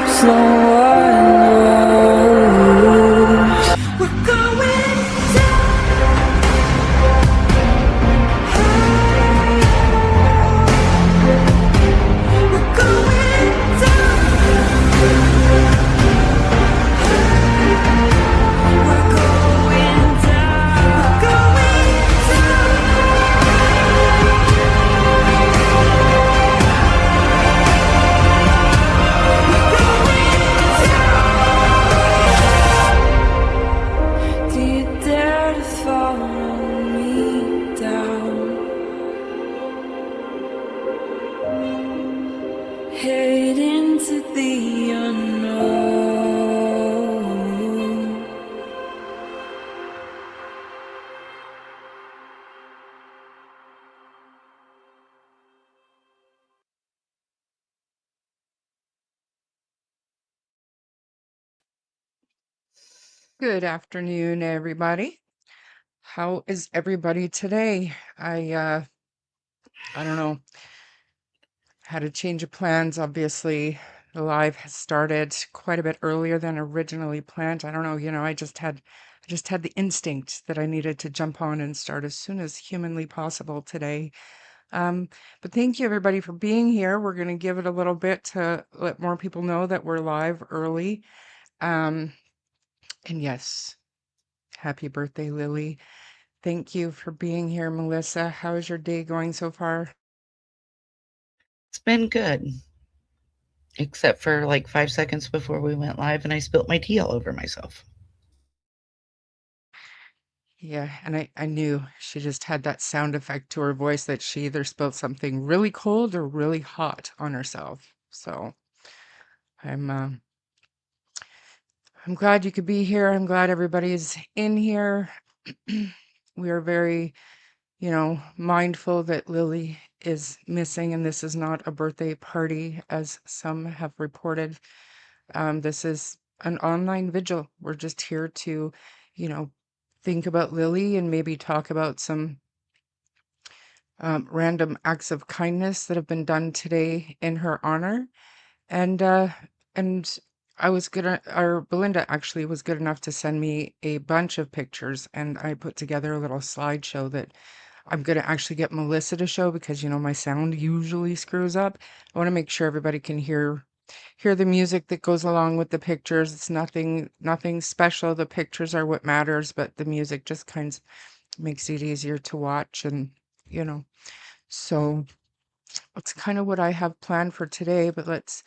stops, no one knows. We're going down. We're going down. We're going down. We're going down. Do you dare to follow me down? Head into the unknown. Good afternoon, everybody. How is everybody today? I don't know, had a change of plans. Obviously, the live has started quite a bit earlier than originally planned. I don't know, I just had the instinct that I needed to jump on and start as soon as humanly possible today. But thank you everybody for being here. We're going to give it a little bit to let more people know that we're live early. And yes, happy birthday, Lily. Thank you for being here, Melissa. How is your day going so far? It's been good, except for like 5 seconds before we went live and I spilt my tea all over myself. Yeah, and I knew she just had that sound effect to her voice that she either spilled something really cold or really hot on herself. So I'm uh, I'm glad you could be here. I'm glad everybody's in here. We are very, mindful that Lily is missing, and this is not a birthday party, as some have reported. This is an online vigil. We're just here to, you know, think about Lily and maybe talk about some random acts of kindness that have been done today in her honor. And and I was or Belinda actually was good enough to send me a bunch of pictures, and I put together a little slideshow that I'm gonna actually get Melissa to show because my sound usually screws up. I want to make sure everybody can hear the music that goes along with the pictures. It's nothing special. The pictures are what matters, but the music just kind of makes it easier to watch, and you know. So that's kind of what I have planned for today, but let's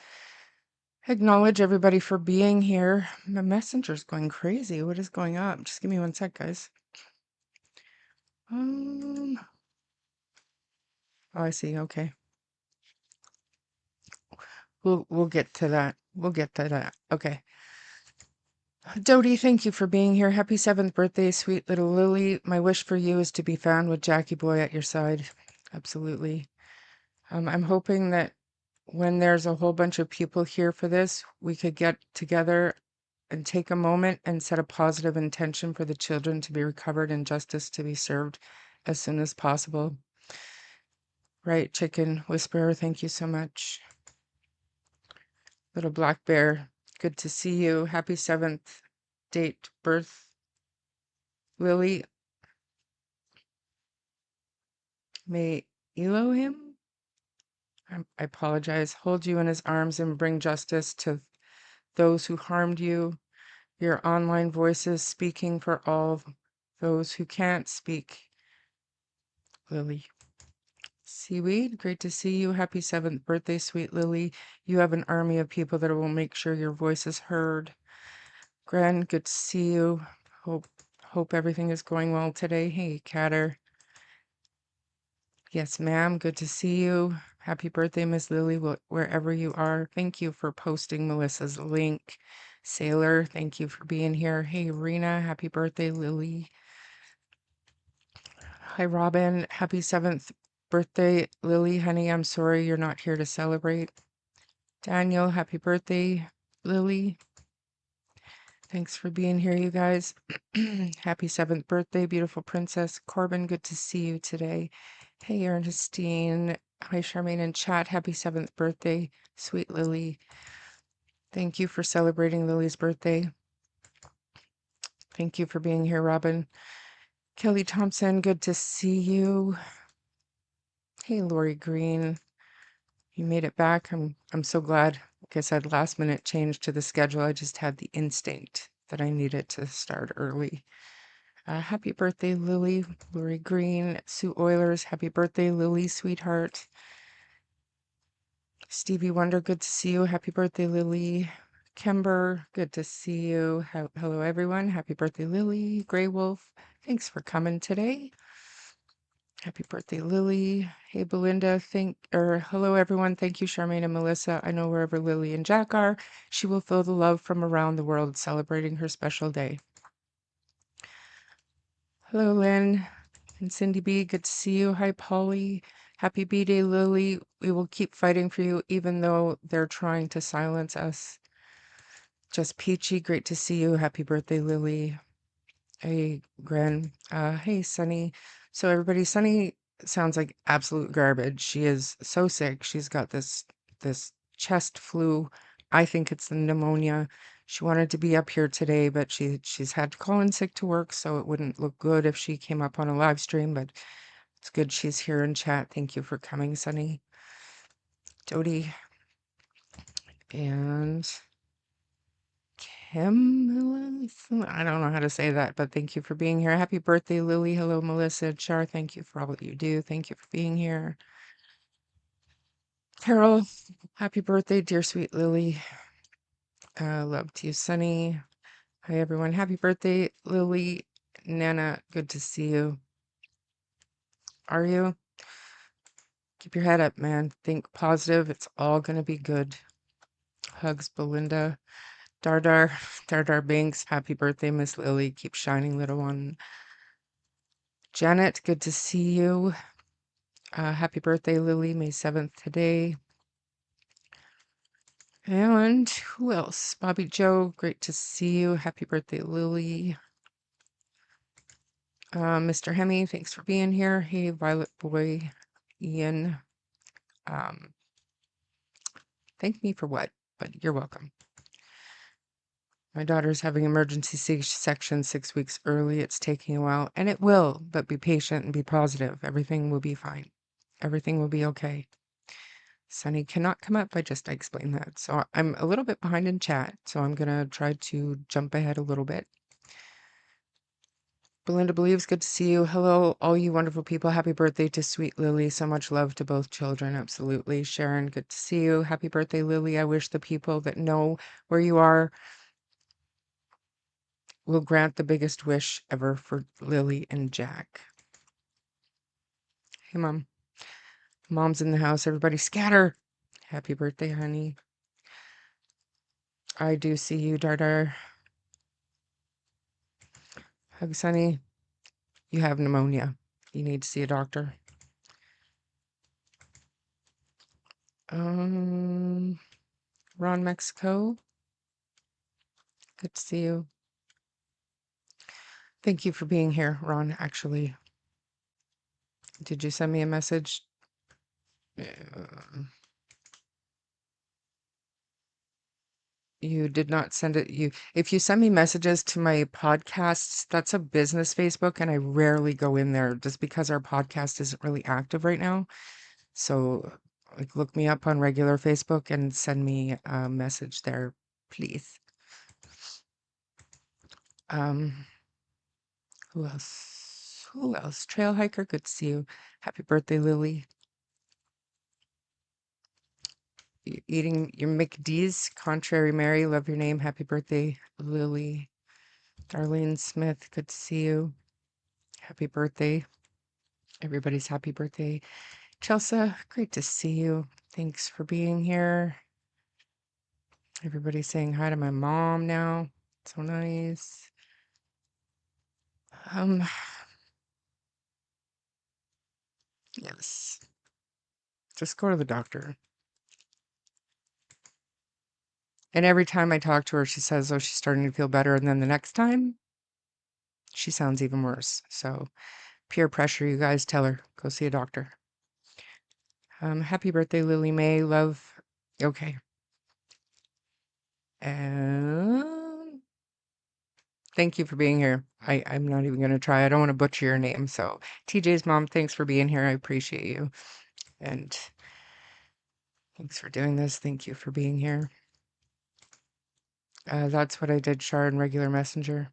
acknowledge everybody for being here. My messenger's going crazy. What is going on? Just give me one sec, guys. Oh, I see. Okay. We'll get to that. We'll get to that. Okay. Dodie, thank you for being here. Happy 7th birthday, sweet little Lily. My wish for you is to be found with Jackie Boy at your side. Absolutely. I'm hoping that when there's a whole bunch of people here for this, we could get together and take a moment and set a positive intention for the children to be recovered and justice to be served as soon as possible. Right, Chicken Whisperer, thank you so much. Little Black Bear, good to see you. Happy 7th date birth, Lily. May Elohim, I apologize, hold you in his arms and bring justice to those who harmed you. Your online voices speaking for all those who can't speak. Lily. Seaweed, great to see you. Happy 7th birthday, sweet Lily. You have an army of people that will make sure your voice is heard. Gran, good to see you. Hope everything is going well today. Hey, Catter. Yes, ma'am. Good to see you. Happy birthday, Miss Lily, wherever you are. Thank you for posting Melissa's link. Sailor, thank you for being here. Hey, Rena, happy birthday, Lily. Hi, Robin. Happy 7th birthday, Lily. Honey, I'm sorry you're not here to celebrate. Daniel, happy birthday, Lily. Thanks for being here, you guys. Happy 7th birthday, beautiful princess. Corbin, good to see you today. Hey, Ernestine. Hi, Charmaine in chat. Happy 7th birthday, sweet Lily. Thank you for celebrating Lily's birthday. Thank you for being here, Robin. Kelly Thompson, good to see you. Hey, Lori Green, you made it back. I'm so glad. Like I said, last minute change to the schedule. I just had the instinct that I needed to start early. Happy birthday, Lily. Lori Green, Sue Oilers, happy birthday, Lily, sweetheart. Stevie Wonder, good to see you. Happy birthday, Lily. Kember, good to see you. Hello, everyone. Happy birthday, Lily. Grey Wolf, thanks for coming today. Happy birthday, Lily. Hey, Belinda. Hello, everyone. Thank you, Charmaine and Melissa. I know wherever Lily and Jack are, she will feel the love from around the world celebrating her special day. Hello, Lynn and Cindy B. Good to see you. Hi, Polly. Happy B-Day, Lily. We will keep fighting for you, even though they're trying to silence us. Just Peachy, great to see you. Happy birthday, Lily. Hey, Gren. Hey, Sunny. So everybody, Sunny sounds like absolute garbage. She is so sick. She's got this chest flu. I think it's the pneumonia. She wanted to be up here today, but she's had to call in sick to work, so it wouldn't look good if she came up on a live stream, but it's good she's here in chat. Thank you for coming, Sunny. Jody and Kim, I don't know how to say that, but thank you for being here. Happy birthday, Lily. Hello, Melissa. Char, thank you for all that you do. Thank you for being here. Carol, happy birthday, dear sweet Lily. Love to you, Sunny. Hi, everyone. Happy birthday, Lily. Nana, good to see you. Are you? Keep your head up, man. Think positive. It's all going to be good. Hugs, Belinda. Dardar, Dardar Banks, happy birthday, Miss Lily. Keep shining, little one. Janet, good to see you. Happy birthday, Lily, May 7th today. And who else? Bobby Joe, great to see you. Happy birthday, Lily. Mr. Hemi, thanks for being here. Hey, Violet Boy, Ian. Thank me for what? But you're welcome. My daughter's having emergency C-section 6 weeks early. It's taking a while, and it will, but be patient and be positive. Everything will be fine. Everything will be okay. Sunny cannot come up. I explained that. So I'm a little bit behind in chat, so I'm going to try to jump ahead a little bit. Belinda Believes, good to see you. Hello, all you wonderful people. Happy birthday to sweet Lily. So much love to both children. Absolutely. Sharon, good to see you. Happy birthday, Lily. I wish the people that know where you are will grant the biggest wish ever for Lily and Jack. Hey, Mom. Mom's in the house. Everybody scatter. Happy birthday, honey. I do see you, Dardar. Hug, Sunny. You have pneumonia. You need to see a doctor. Ron, Mexico. Good to see you. Thank you for being here, Ron, actually. Did you send me a message? You did not send it. If you send me messages to my podcasts, that's a business Facebook, and I rarely go in there just because our podcast isn't really active right now. So, like, look me up on regular Facebook and send me a message there, please. Who else? Who else? Trail Hiker, good to see you. Happy birthday, Lily. Eating your McD's. Contrary Mary, love your name. Happy birthday, Lily. Darlene Smith, good to see you. Happy birthday. Everybody's happy birthday. Chelsea, great to see you. Thanks for being here. Everybody's saying hi to my mom now. So nice. Yes. Just go to the doctor. And every time I talk to her, she says, oh, she's starting to feel better. And then the next time, she sounds even worse. So peer pressure, you guys, tell her, go see a doctor. Happy birthday, Lily May. Love. Okay. And thank you for being here. I'm not even going to try. I don't want to butcher your name. So, TJ's mom, thanks for being here. I appreciate you. And thanks for doing this. Thank you for being here. That's what I did, Char, in regular messenger.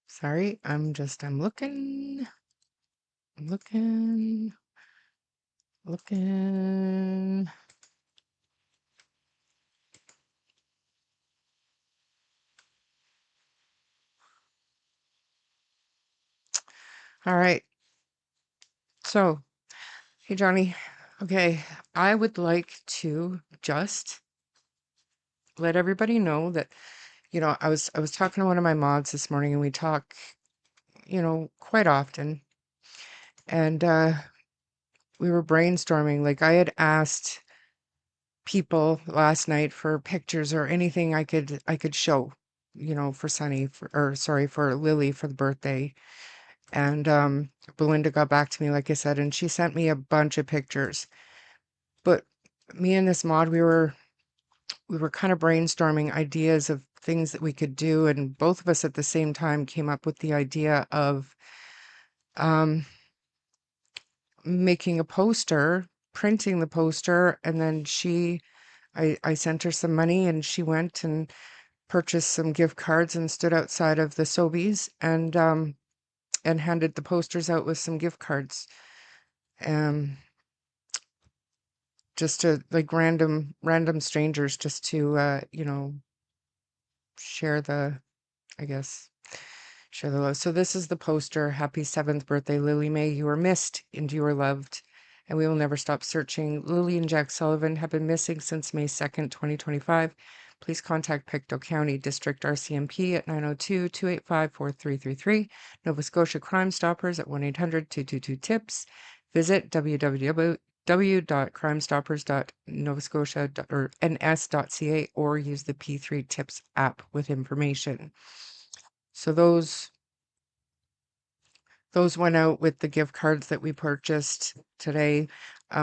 Sorry, I'm looking. I'm looking. Looking. All right. So, hey, Johnny. Okay, I would like to just let everybody know that, I was talking to one of my mods this morning, and we talk, quite often. And we were brainstorming. Like, I had asked people last night for pictures or anything I could show, for Sunny, for Lily for the birthday. And Belinda got back to me, like I said, and she sent me a bunch of pictures. But me and this mod, we were kind of brainstorming ideas of things that we could do, and both of us at the same time came up with the idea of um, making a poster, printing the poster, and then I sent her some money, and she went and purchased some gift cards and stood outside of the Sobeys and handed the posters out with some gift cards. Um, just to like random strangers, just to share the, I guess, share the love. So this is the poster. Happy 7th birthday, Lily Mae. You are missed and you are loved, and we will never stop searching. Lily and Jack Sullivan have been missing since May 2nd, 2025. Please contact Pictou County District RCMP at 902-285-4333. Nova Scotia Crime Stoppers at 1-800-222-TIPS. Visit www.crimestoppers.novascotia.ns.ca or use the P3 Tips app with information. So those went out with the gift cards that we purchased today.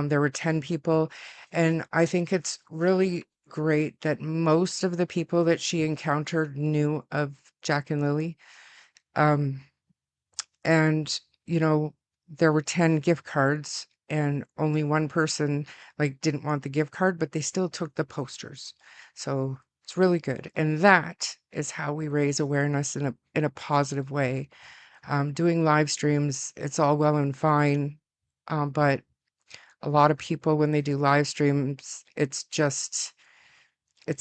There were 10 people, and I think it's really great that most of the people that she encountered knew of Jack and Lily. And, there were 10 gift cards, and only one person didn't want the gift card, but they still took the posters. So it's really good. And that is how we raise awareness in a positive way. Doing live streams, it's all well and fine, but a lot of people, when they do live streams, it's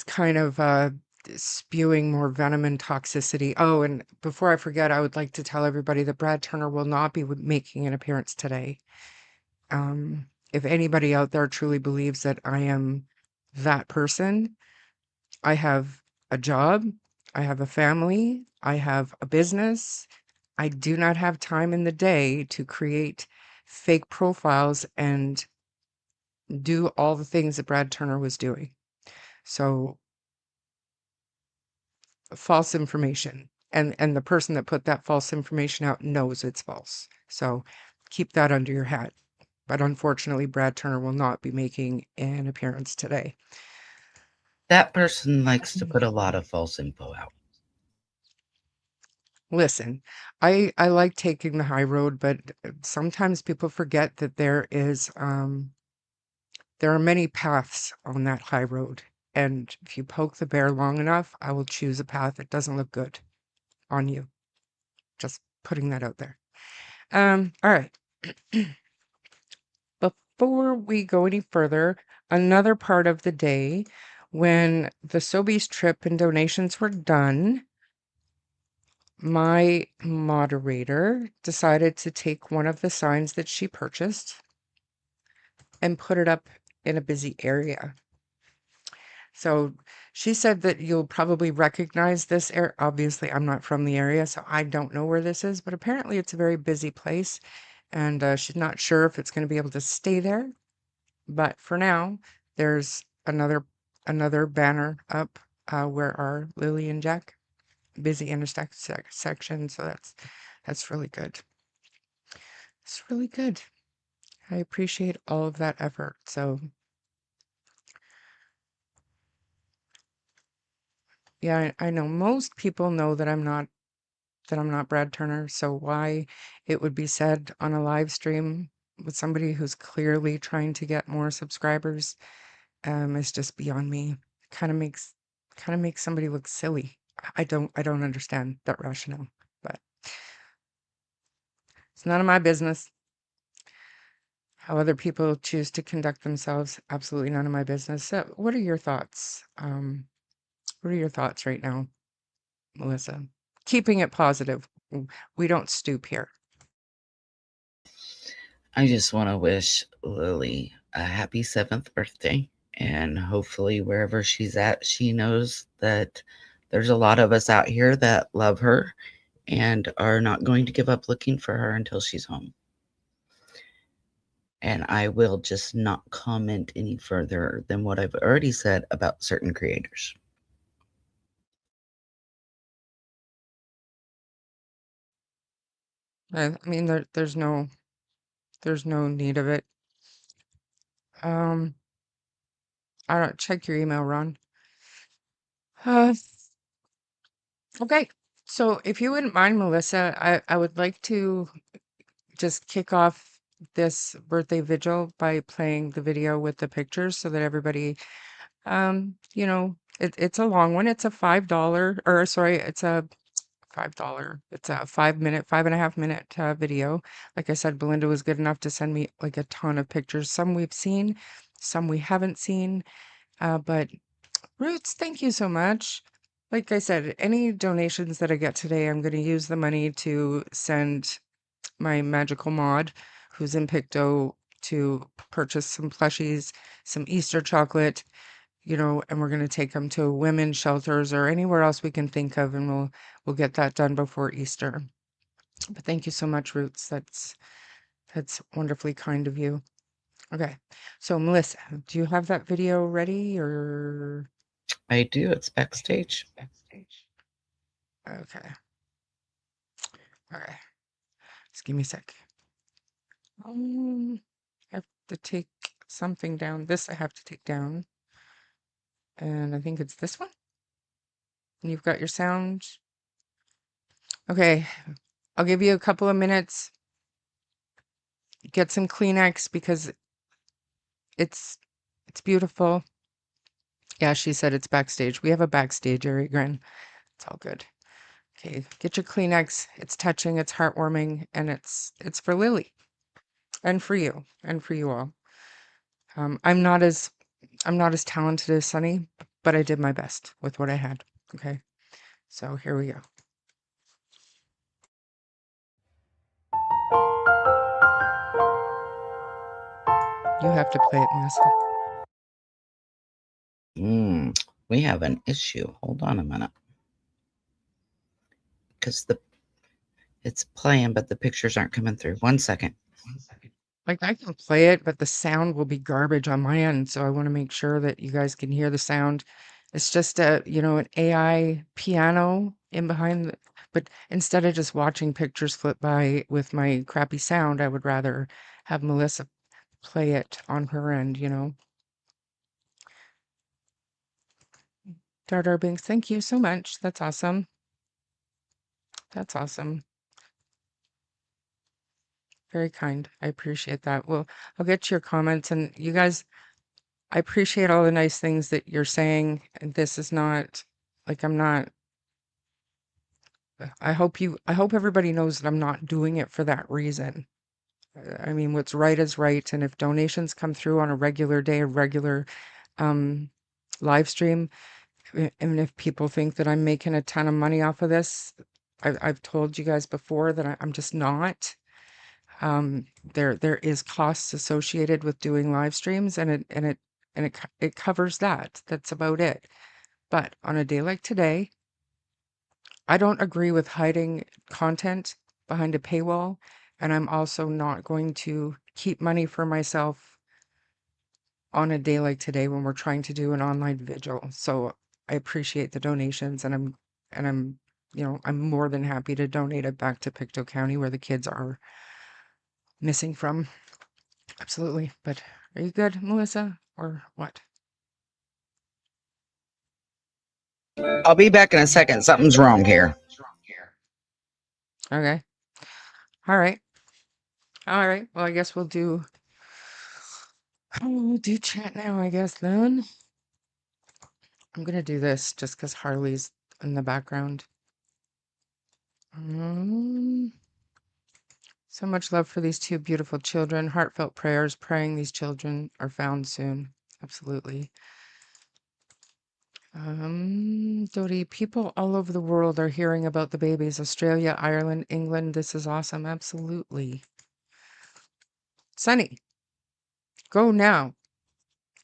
kind of spewing more venom and toxicity. Oh, and before I forget, I would like to tell everybody that Brad Turner will not be making an appearance today. If anybody out there truly believes that I am that person, I have a job, I have a family, I have a business. I do not have time in the day to create fake profiles and do all the things that Brad Turner was doing. So, false information. And the person that put that false information out knows it's false. So keep that under your hat. But unfortunately, Brad Turner will not be making an appearance today. That person likes to put a lot of false info out. Listen, I like taking the high road, but sometimes people forget that there are many paths on that high road. And if you poke the bear long enough, I will choose a path that doesn't look good on you. Just putting that out there. All right. Before we go any further, another part of the day when the Sobeys trip and donations were done, my moderator decided to take one of the signs that she purchased and put it up in a busy area. So she said that you'll probably recognize this area. Obviously, I'm not from the area, so I don't know where this is, but apparently it's a very busy place, and she's not sure if it's going to be able to stay there. But for now, there's another banner up where our Lily and Jack busy intersection. So that's really good. It's really good. I appreciate all of that effort. So yeah, I know most people know that I'm not Brad Turner. So why it would be said on a live stream with somebody who's clearly trying to get more subscribers, is just beyond me. Kind of makes somebody look silly. I don't understand that rationale, but it's none of my business. How other people choose to conduct themselves, absolutely none of my business. So what are your thoughts? What are your thoughts right now, Melissa? Keeping it positive. We don't stoop here. I just want to wish Lily a happy 7th birthday. And hopefully, wherever she's at, she knows that there's a lot of us out here that love her and are not going to give up looking for her until she's home. And I will just not comment any further than what I've already said about certain creators. I mean, there's no need of it. I don't check your email, Ron. Uh, okay. So if you wouldn't mind, Melissa, I would like to just kick off this birthday vigil by playing the video with the pictures so that everybody, it's a long one. It's a $5, or sorry, it's a $5. It's a 5 minute, 5.5 minute video. Like I said, Belinda was good enough to send me like a ton of pictures. Some we've seen, some we haven't seen. But Roots, thank you so much. Like I said, any donations that I get today, I'm going to use the money to send my magical mod, who's in Picto, to purchase some plushies, some Easter chocolate, and we're going to take them to women's shelters or anywhere else we can think of, and we'll get that done before Easter. But thank you so much, Roots. That's wonderfully kind of you. Okay, so Melissa, do you have that video ready or? I do. It's backstage. Okay. Okay. Just give me a sec. I have to take something down. This I have to take down. And I think it's this one. And you've got your sound. Okay. I'll give you a couple of minutes. Get some Kleenex because it's beautiful. Yeah, she said it's backstage. We have a backstage area, Gren. It's all good. Okay, get your Kleenex. It's touching, it's heartwarming, and it's for Lily. And for you. And for you all. I'm not as talented as Sunny, but I did my best with what I had. Okay. So here we go. You have to play it, Melissa. We have an issue. Hold on a minute. Because it's playing, but the pictures aren't coming through. 1 second. Like I can play it, but the sound will be garbage on my end. So I want to make sure that you guys can hear the sound. It's just an AI piano in behind but instead of just watching pictures flip by with my crappy sound, I would rather have Melissa play it on her end. Dartar Binks, thank you so much. That's awesome. That's awesome. Very kind. I appreciate that. Well, I'll get to your comments and you guys, I appreciate all the nice things that you're saying. And this is not like I'm not I hope everybody knows that I'm not doing it for that reason. I mean, what's right is right, and if donations come through on a regular day, a regular um live stream, and if people think that I'm making a ton of money off of this, I've told you guys before that I'm just not. There is costs associated with doing live streams, and it covers that. That's about it. But on a day like today, I don't agree with hiding content behind a paywall, and I'm also not going to keep money for myself on a day like today when we're trying to do an online vigil. So I appreciate the donations, and I'm more than happy to donate it back to Pictou County where the kids are missing from. Absolutely. But are you good, Melissa, or what? I'll be back in a second. Something's wrong here. Okay. All right. All right. Well, I guess we'll do chat now, I guess then. I'm gonna do this just because Harley's in the background. Um, so much love for these two beautiful children. Heartfelt prayers praying these children are found soon. Absolutely. Dodie, people all over the world are hearing about the babies. Australia, Ireland, England. This is awesome. Absolutely. Sunny, go now.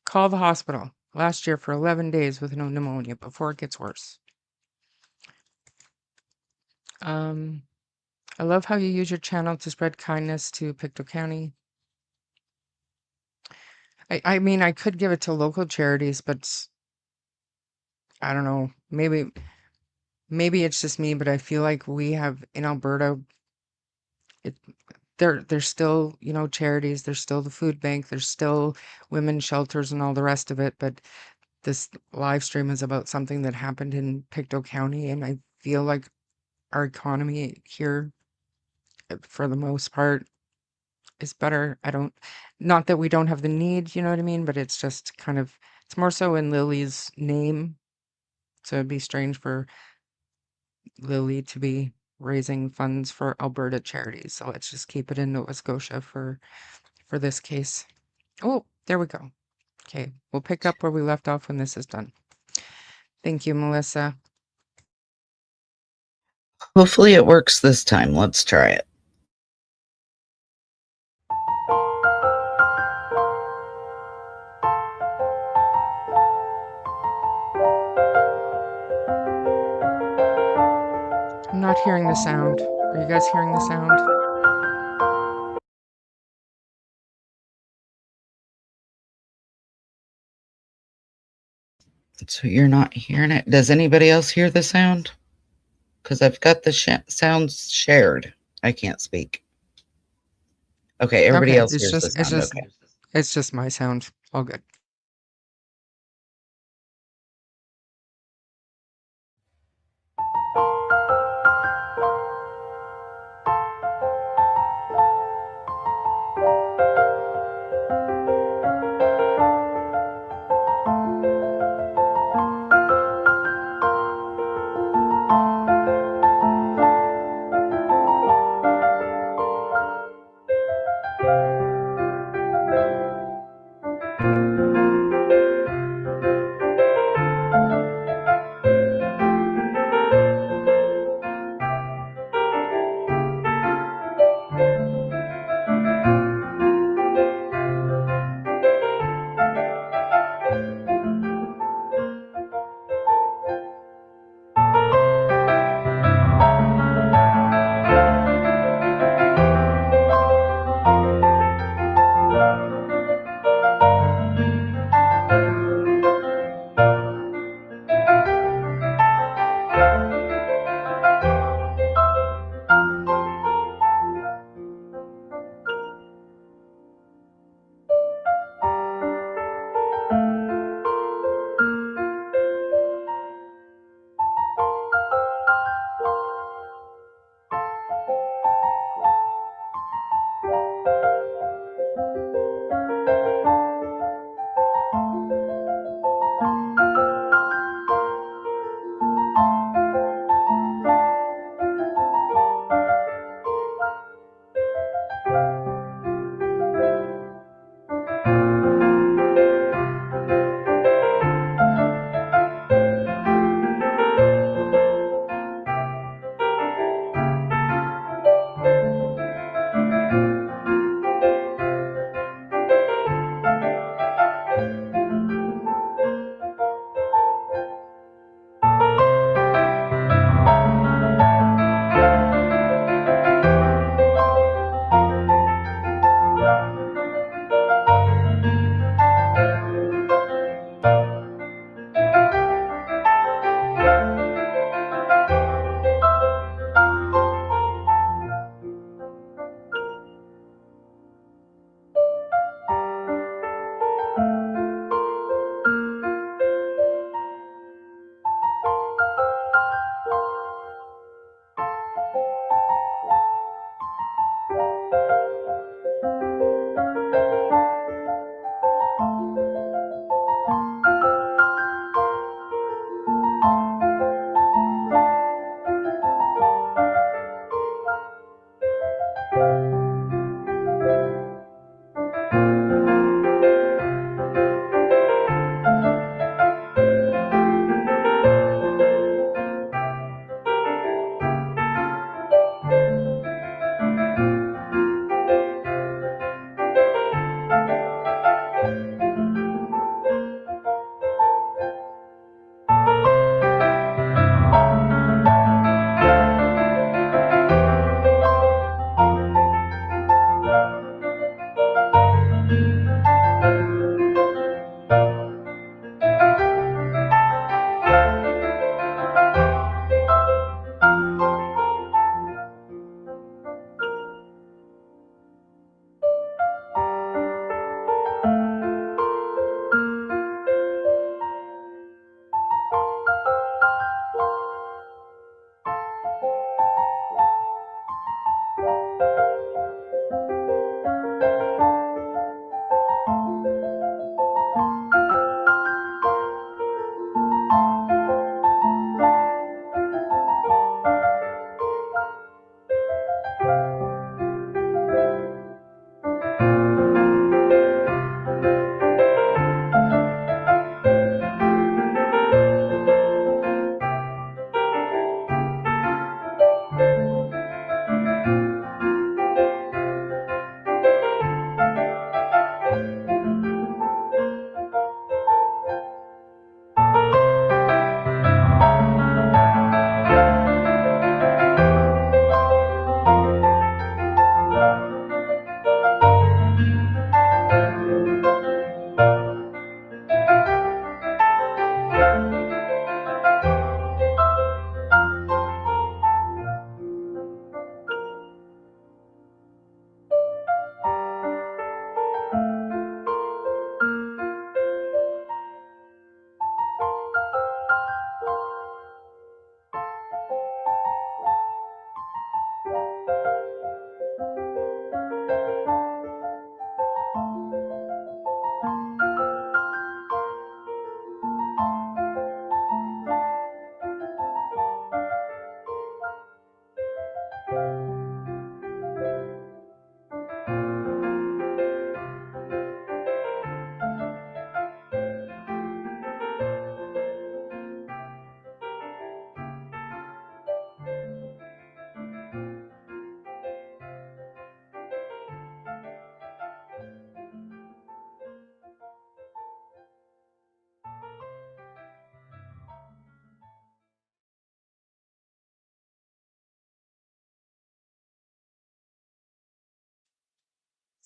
Call the hospital. Last year for 11 days with no pneumonia before it gets worse. I love how you use your channel to spread kindness to Pictou County. I mean, I could give it to local charities, but I don't know. Maybe it's just me, but I feel like we have in Alberta, it there's still, charities, there's still the food bank, there's still women's shelters and all the rest of it, but this live stream is about something that happened in Pictou County, and I feel like our economy here, for the most part, is better. Not that we don't have the need, you know what I mean? But it's just kind of, it's more so in Lilly'S name. So it'd be strange for Lilly to be raising funds for Alberta charities. So let's just keep it in Nova Scotia for this case. Oh, there we go. Okay, we'll pick up where we left off when this is done. Thank you, Melissa. Hopefully it works this time. Let's try it. I'm not hearing the sound. Are you guys hearing the sound? So you're not hearing it. Does anybody else hear the sound? Because I've got the sounds shared. I can't speak. Okay, everybody Okay, else hears the sound. Okay. it's just my sound. All good.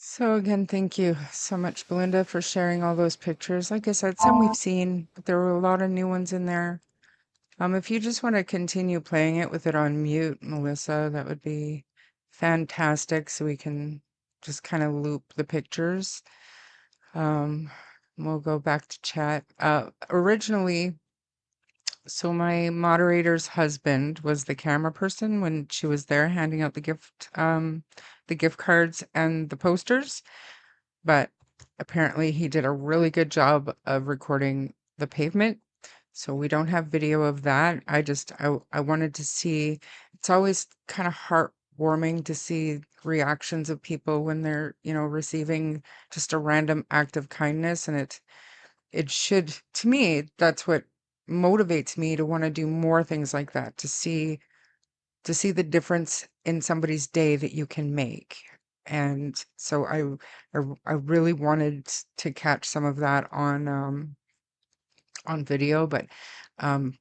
So again, thank you so much, Belinda, for sharing all those pictures. Like I said, some we've seen, but there were a lot of new ones in there. If you just want to continue playing it with it on mute, Melissa, that would be fantastic. So we can just kind of loop the pictures. Um, we'll go back to chat. Originally, so my moderator's husband was the camera person when she was there handing out the gift cards and the posters. But apparently he did a really good job of recording the pavement. So we don't have video of that. I wanted to see, it's always kind of heartwarming to see reactions of people when they're, receiving just a random act of kindness. And it should, to me, that's what motivates me to want to do more things like that, to see the difference in somebody's day that you can make. And so I really wanted to catch some of that on video, but um,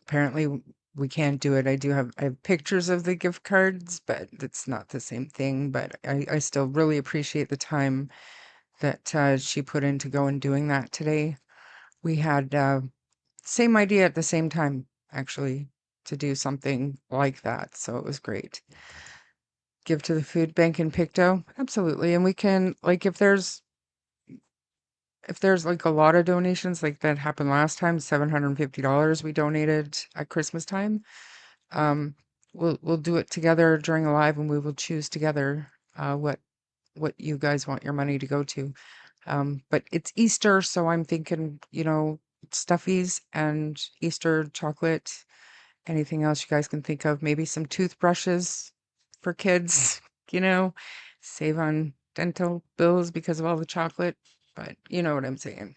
apparently we can't do it. I have pictures of the gift cards, but it's not the same thing. But I still really appreciate the time that she put into going doing that today. We had same idea at the same time, actually, to do something like that. So it was great. Give to the food bank in Pictou? Absolutely. And we can, like, if there's like a lot of donations like that happened last time, $750 we donated at Christmas time. Um, we'll do it together during a live, and we will choose together what you guys want your money to go to. But it's Easter, so I'm thinking, stuffies and Easter chocolate. Anything else you guys can think of? Maybe some toothbrushes for kids, you know, save on dental bills because of all the chocolate, but you know what I'm saying.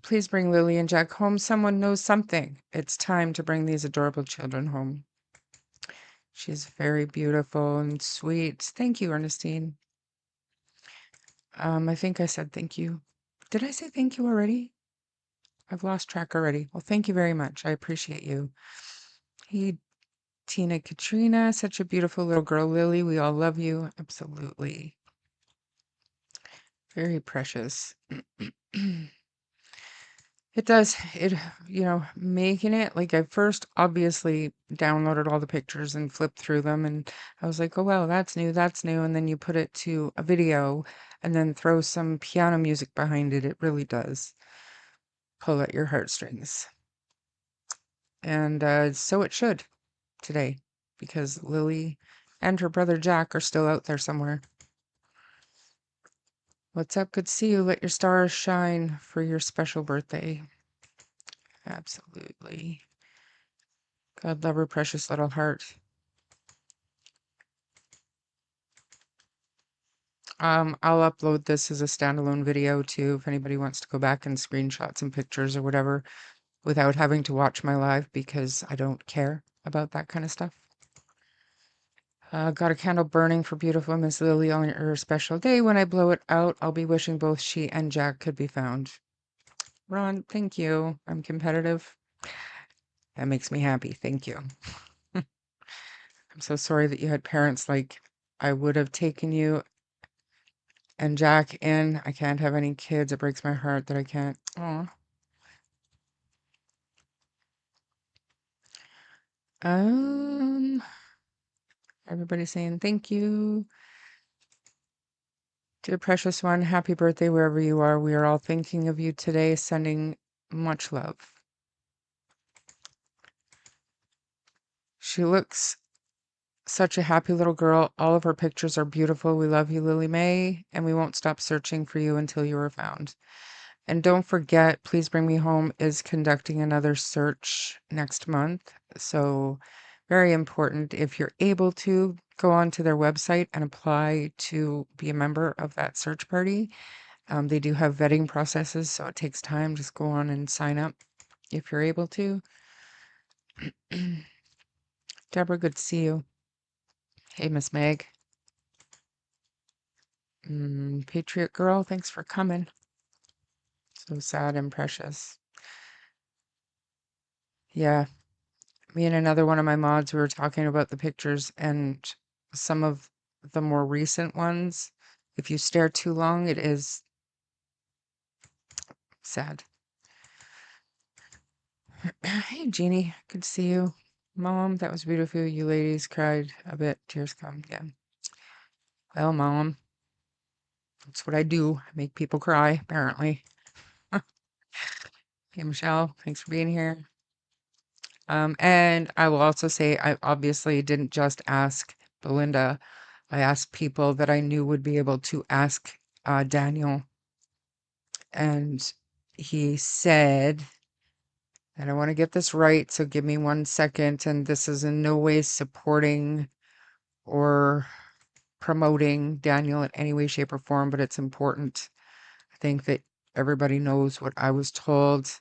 Please bring Lily and Jack home. Someone knows something. It's time to bring these adorable children home. She's very beautiful and sweet. Thank you, Ernestine. I think I said thank you. Did I say thank you already? I've lost track already. Well, thank you very much. I appreciate you. Hey, Tina Katrina, such a beautiful little girl, Lily. We all love you. Absolutely. Very precious. It does. Making it like I first obviously downloaded all the pictures and flipped through them, and I was like, oh, well, that's new, that's new. And then you put it to a video and then throw some piano music behind it. It really does pull at your heartstrings. And so it should today, because Lily and her brother Jack are still out there somewhere. What's up? Good to see you. Let your stars shine for your special birthday. Absolutely. God love her precious little heart. I'll upload this as a standalone video too, if anybody wants to go back and screenshot some pictures or whatever without having to watch my live, because I don't care about that kind of stuff. Got a candle burning for beautiful Miss Lily on her special day. When I blow it out, I'll be wishing both she and Jack could be found. Ron, thank you. I'm competitive. That makes me happy. Thank you. I'm so sorry that you had parents like I would have taken you and Jack in. I can't have any kids. It breaks my heart that I can't. Aw. Everybody saying thank you. Dear precious one, happy birthday wherever you are. We are all thinking of you today, sending much love. She looks such a happy little girl. All of her pictures are beautiful. We love you, Lily Mae, and we won't stop searching for you until you are found. And don't forget, Please Bring Me Home is conducting another search next month. So very important. If you're able to, go onto their website and apply to be a member of that search party. They do have vetting processes, so it takes time. Just go on and sign up if you're able to. Deborah, good to see you. Hey, Miss Meg. Patriot Girl, thanks for coming. So sad and precious. Yeah, me and another one of my mods, we were talking about the pictures, and some of the more recent ones. If you stare too long, it is sad. Hey, Jeannie, good to see you. Mom, that was beautiful. You ladies cried a bit. Tears come. Yeah. Well, Mom, that's what I do. I make people cry, apparently. Hey, Michelle, thanks for being here. And I will also say I obviously didn't just ask Belinda. I asked people that I knew would be able to ask Daniel. And he said, and I want to get this right, so give me 1 second. And this is in no way supporting or promoting Daniel in any way, shape, or form, but it's important. I think that everybody knows what I was told.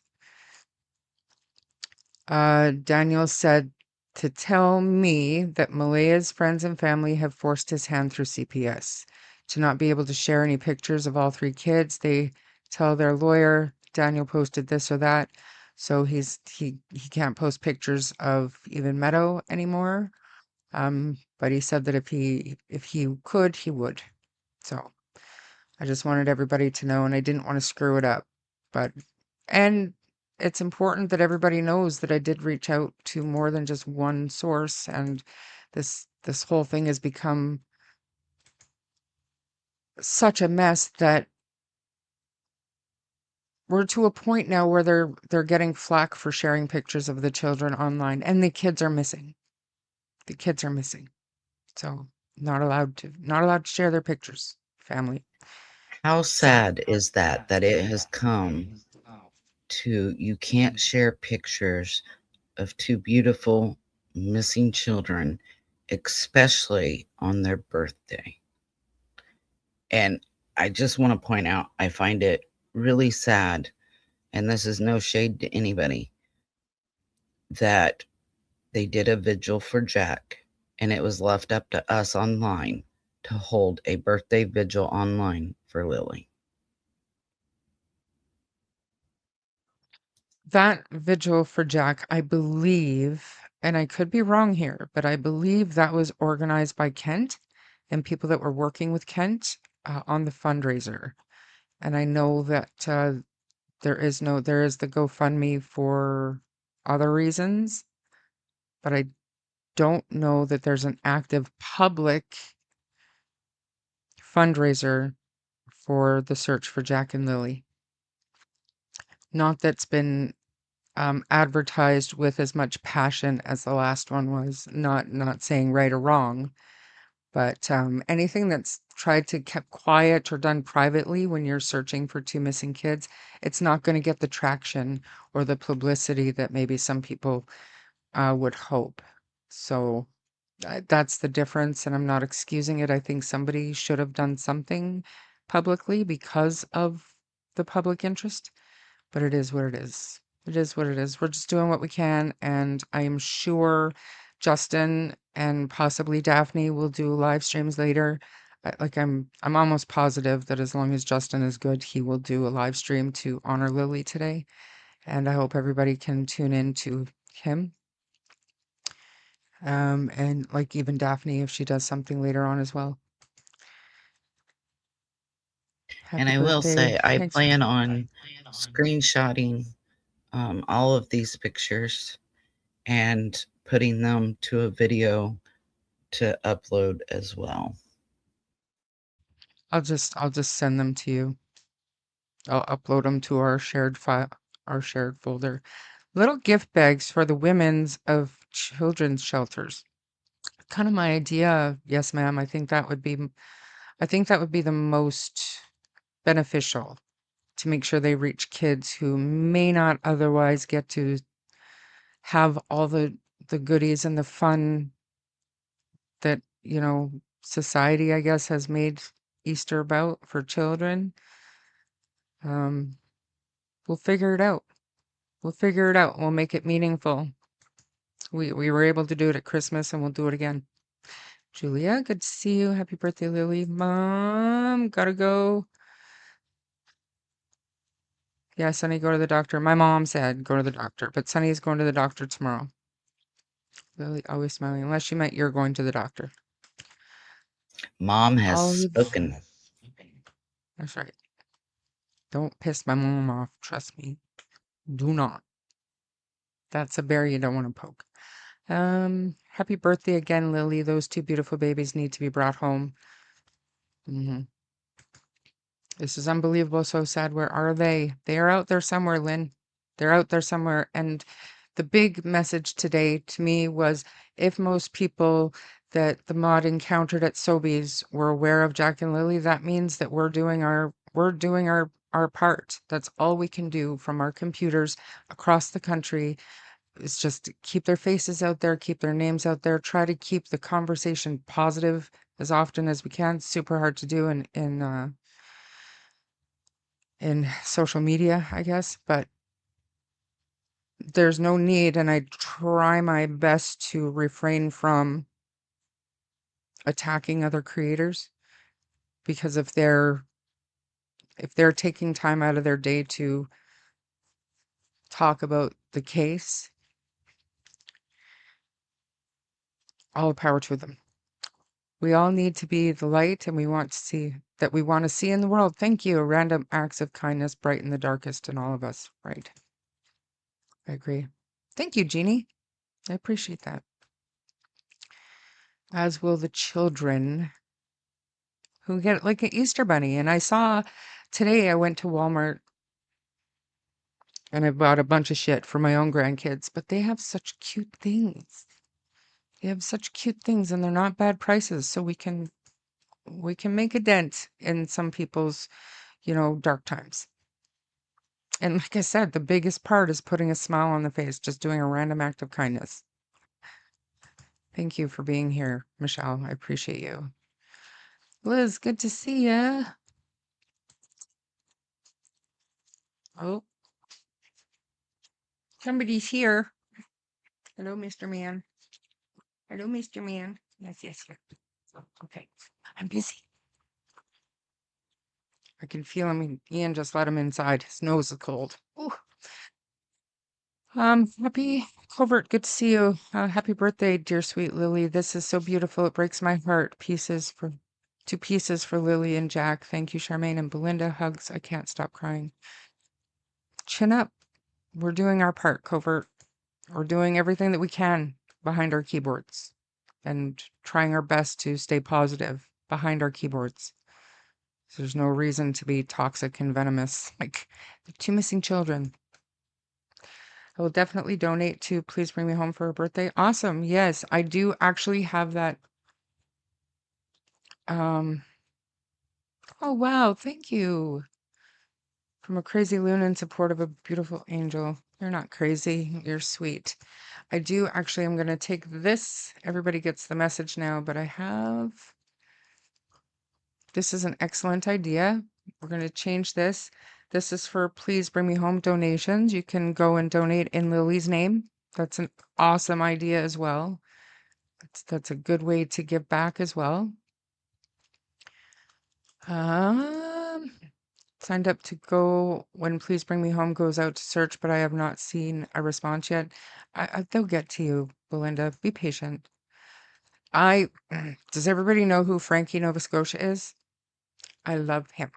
Daniel said to tell me that Malaya's friends and family have forced his hand through CPS to not be able to share any pictures of all 3 kids. They tell their lawyer Daniel posted this or that, so he can't post pictures of even Meadow anymore. But he said that if he could, he would. So I just wanted everybody to know, and I didn't want to screw it up. And it's important that everybody knows that I did reach out to more than just one source, and this whole thing has become such a mess that we're to a point now where they're getting flack for sharing pictures of the children online, and the kids are missing. The kids are missing. So not allowed to share their pictures, family. How So sad is that it has come to you can't share pictures of 2 beautiful missing children, especially on their birthday. And I just want to point out, I find it really sad, and this is no shade to anybody, that they did a vigil for Jack, and it was left up to us online to hold a birthday vigil online for Lilly. that vigil for Jack, I believe, and I could be wrong here, but I believe that was organized by Kent and people that were working with Kent on the fundraiser. And I know that there is the GoFundMe for other reasons, but I don't know that there's an active public fundraiser for the search for Jack and Lily. Not that's been advertised with as much passion as the last one was. Not saying right or wrong, but anything that's tried to kept quiet or done privately when you're searching for 2 missing kids, it's not going to get the traction or the publicity that maybe some people would hope. So that's the difference, and I'm not excusing it. I think somebody should have done something publicly because of the public interest, but it is what it is. It is what it is. We're just doing what we can, and I am sure Justin and possibly Daphne will do live streams later. I'm almost positive that as long as Justin is good, he will do a live stream to honor Lily today, and I hope everybody can tune in to him. And like even Daphne, if she does something later on as well. And Happy I will birthday. say, I Thanks. plan on screenshotting all of these pictures and putting them to a video to upload as well. I'll just send them to you. I'll upload them to our shared file, our shared folder. Little gift bags for the women's of children's shelters. Kind of my idea. Yes, ma'am. I think that would be the most beneficial to make sure they reach kids who may not otherwise get to have all the goodies and the fun that, society, I guess, has made Easter about for children. Um, we'll figure it out. We'll figure it out. We'll make it meaningful. We were able to do it at Christmas, and we'll do it again. Julia, good to see you. Happy birthday, Lily. Mom, gotta go. Yeah, Sonny, go to the doctor. My mom said go to the doctor, but Sonny is going to the doctor tomorrow. Lily, always smiling, unless she meant you're going to the doctor. Mom has Olive. spoken. That's right. Don't piss my mom off. Trust me. Do not. That's a bear you don't want to poke. Happy birthday again, Lily. Those two beautiful babies need to be brought home. This is unbelievable. So sad. Where are they? They are out there somewhere, Lynn. They're out there somewhere. And the big message today to me was if most people that the mod encountered at Sobeys were aware of Jack and Lily, that means that we're doing our part. That's all we can do from our computers across the country is just keep their faces out there, keep their names out there, try to keep the conversation positive as often as we can. Super hard to do in social media, I guess, but there's no need, and I try my best to refrain from attacking other creators because if they're taking time out of their day to talk about the case, all power to them. We all need to be the light and we want to see in the world. Thank you. Random acts of kindness brighten the darkest in all of us. Right. I agree. Thank you, Jeannie. I appreciate that. As will the children who get like an Easter bunny. And I saw today I went to Walmart and I bought a bunch of shit for my own grandkids, but they have such cute things. They have such cute things and they're not bad prices. So we can make a dent in some people's, dark times. And like I said, the biggest part is putting a smile on the face, just doing a random act of kindness. Thank you for being here, Michelle. I appreciate you. Liz, good to see ya. Oh, somebody's here. Hello, Mr. Man. Hello, Mr. Man. Yes, yes, yes. Okay. I'm busy. I can feel him. Ian just let him inside. His nose is cold. Ooh. Happy Covert, good to see you. Happy birthday, dear sweet Lily. This is so beautiful. It breaks my heart. Two pieces for Lily and Jack. Thank you, Charmaine and Belinda. Hugs. I can't stop crying. Chin up. We're doing our part, Covert. We're doing everything that we can behind our keyboards and trying our best to stay positive behind our keyboards. There's no reason to be toxic and venomous. Like the two missing children. I will definitely donate to Please Bring Me Home for her birthday. Awesome. Yes, I do actually have that. Um, oh, wow. Thank you. From a crazy loon in support of a beautiful angel. You're not crazy. You're sweet. I do actually, I'm going to take this. Everybody gets the message now, but this is an excellent idea. We're going to change this. This is for Please Bring Me Home donations. You can go and donate in Lilly's name. That's an awesome idea as well. That's a good way to give back as well. Um, Signed up to go when Please Bring Me Home goes out to search, but I have not seen a response yet. They'll get to you, Belinda. Be patient. Does everybody know who Frankie Nova Scotia is? I love him.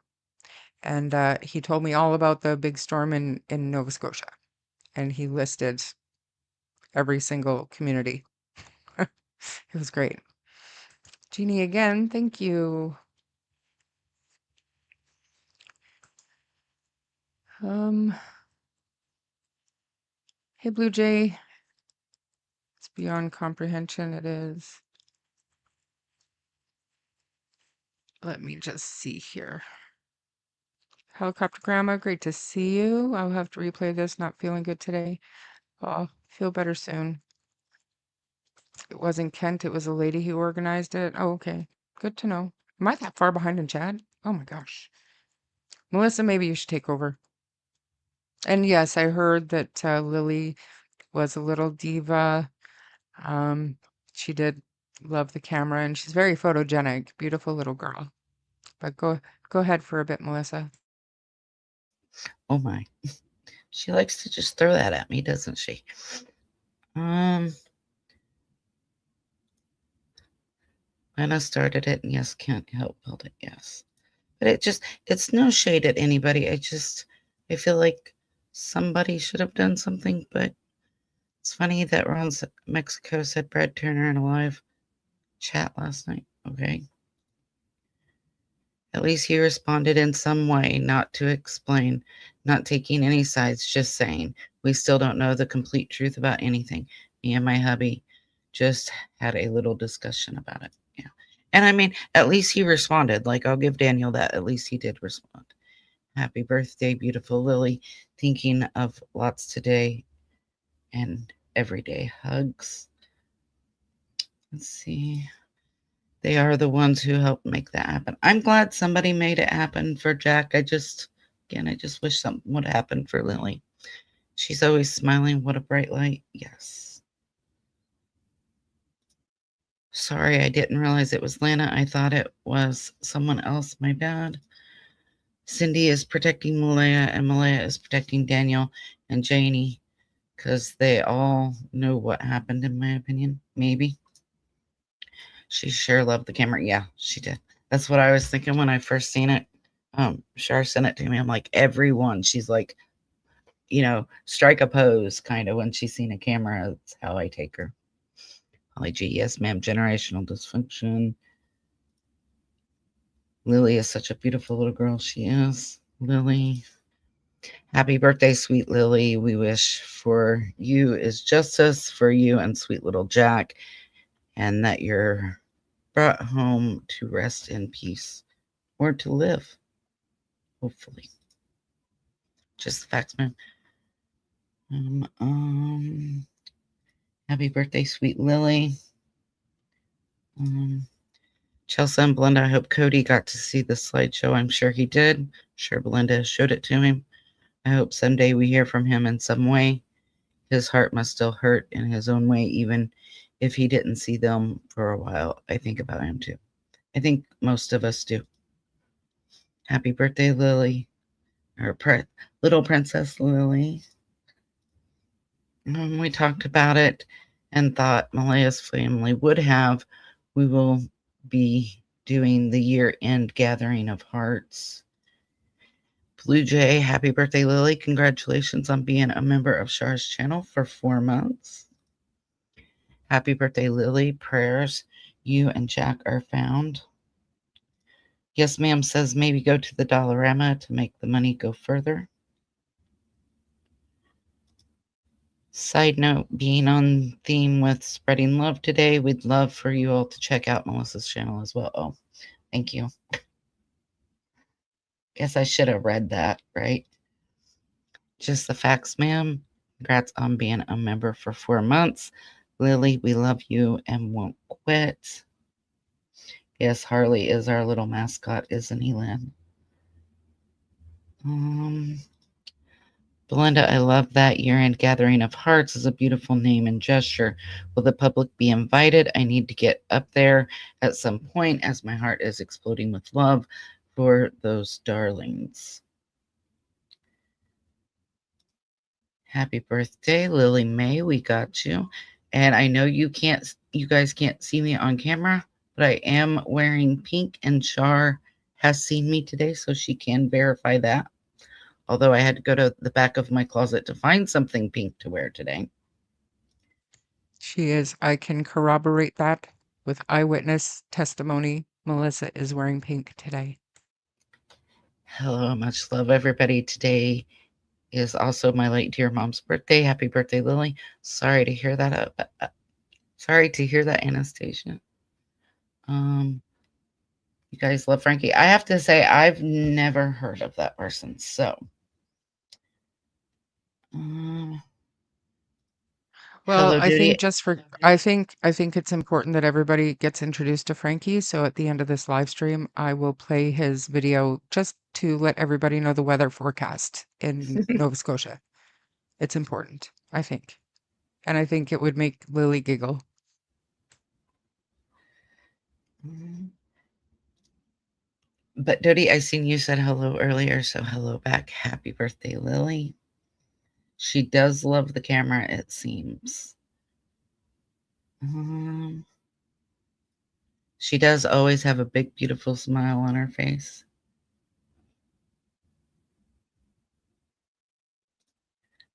And he told me all about the big storm in Nova Scotia. And he listed every single community. It was great. Jeannie, again, thank you. Hey, Blue Jay. It's beyond comprehension. It is. Let me just see here. Helicopter Grandma, great to see you. I'll have to replay this. Not feeling good today. I'll feel better soon. It wasn't Kent. It was a lady who organized it. Oh, okay. Good to know. Am I that far behind in chat? Oh my gosh. Melissa, maybe you should take over. And yes, I heard that Lily was a little diva. She did love the camera and she's very photogenic. Beautiful little girl. But go ahead for a bit, Melissa. Oh my. She likes to just throw that at me, doesn't she? Lana started it, and yes, can't help build it, yes. But it's no shade at anybody. I feel like somebody should have done something, but it's funny that Ron's Mexico said Brad Turner in a live chat last night. Okay. At least he responded in some way, not to explain, not taking any sides, just saying, we still don't know the complete truth about anything. Me and my hubby just had a little discussion about it. Yeah. And I mean, at least he responded. Like, I'll give Daniel that. At least he did respond. Happy birthday, beautiful Lily. Thinking of lots today and everyday hugs. Let's see. They are the ones who helped make that happen. I'm glad somebody made it happen for Jack. I just wish something would happen for Lily. She's always smiling. What a bright light. Yes. Sorry, I didn't realize it was Lana. I thought it was someone else. My bad. Cindy is protecting Malaya, and Malaya is protecting Daniel and Janie because they all know what happened, in my opinion. Maybe. She sure loved the camera. Yeah, she did. That's what I was thinking when I first seen it. Shar sent it to me. I'm like, everyone. She's like, strike a pose kind of when she's seen a camera. That's how I take her. Holly G, yes, ma'am. Generational dysfunction. Lily is such a beautiful little girl. She is. Lily. Happy birthday, sweet Lily. We wish for you is justice for you and sweet little Jack, and that you're brought home to rest in peace or to live, hopefully. Just the facts, man. Happy birthday, sweet Lily. Chelsea and Belinda, I hope Cody got to see the slideshow. I'm sure he did. Sure, Belinda showed it to him. I hope someday we hear from him in some way. His heart must still hurt in his own way, even if he didn't see them for a while. I think about him too. I think most of us do. Happy birthday, Lily. Or little Princess Lily. We talked about it and thought Malaya's family would have. We will be doing the year-end gathering of hearts. Blue Jay, happy birthday, Lily. Congratulations on being a member of Char's channel for 4 months. Happy birthday, Lily. Prayers you and Jack are found. Yes, ma'am says maybe go to the Dollarama to make the money go further. Side note, being on theme with spreading love today, we'd love for you all to check out Melissa's channel as well. Oh, thank you. Guess I should have read that, right? Just the facts, ma'am. Congrats on being a member for 4 months. Lily, we love you and won't quit. Yes, Harley is our little mascot, isn't he, Lynn? Belinda, I love that year-end gathering of hearts is a beautiful name and gesture. Will the public be invited? I need to get up there at some point as my heart is exploding with love for those darlings. Happy birthday, Lily May. We got you. And I know you guys can't see me on camera, but I am wearing pink, and Char has seen me today, so she can verify that. Although I had to go to the back of my closet to find something pink to wear today. She is. I can corroborate that with eyewitness testimony. Melissa is wearing pink today. Hello, much love, everybody. Today is also my late dear mom's birthday. Happy birthday, Lily. Sorry to hear that. Sorry to hear that, Anastasia. You guys love Frankie. I have to say, I've never heard of that person. So, Well, hello, I think Judy. I think it's important that everybody gets introduced to Frankie. So at the end of this live stream, I will play his video just to let everybody know the weather forecast in Nova Scotia. It's important, I think. And I think it would make Lily giggle. But Dodie, I seen you said hello earlier, so hello back. Happy birthday, Lily. She does love the camera, it seems. She does always have a big, beautiful smile on her face.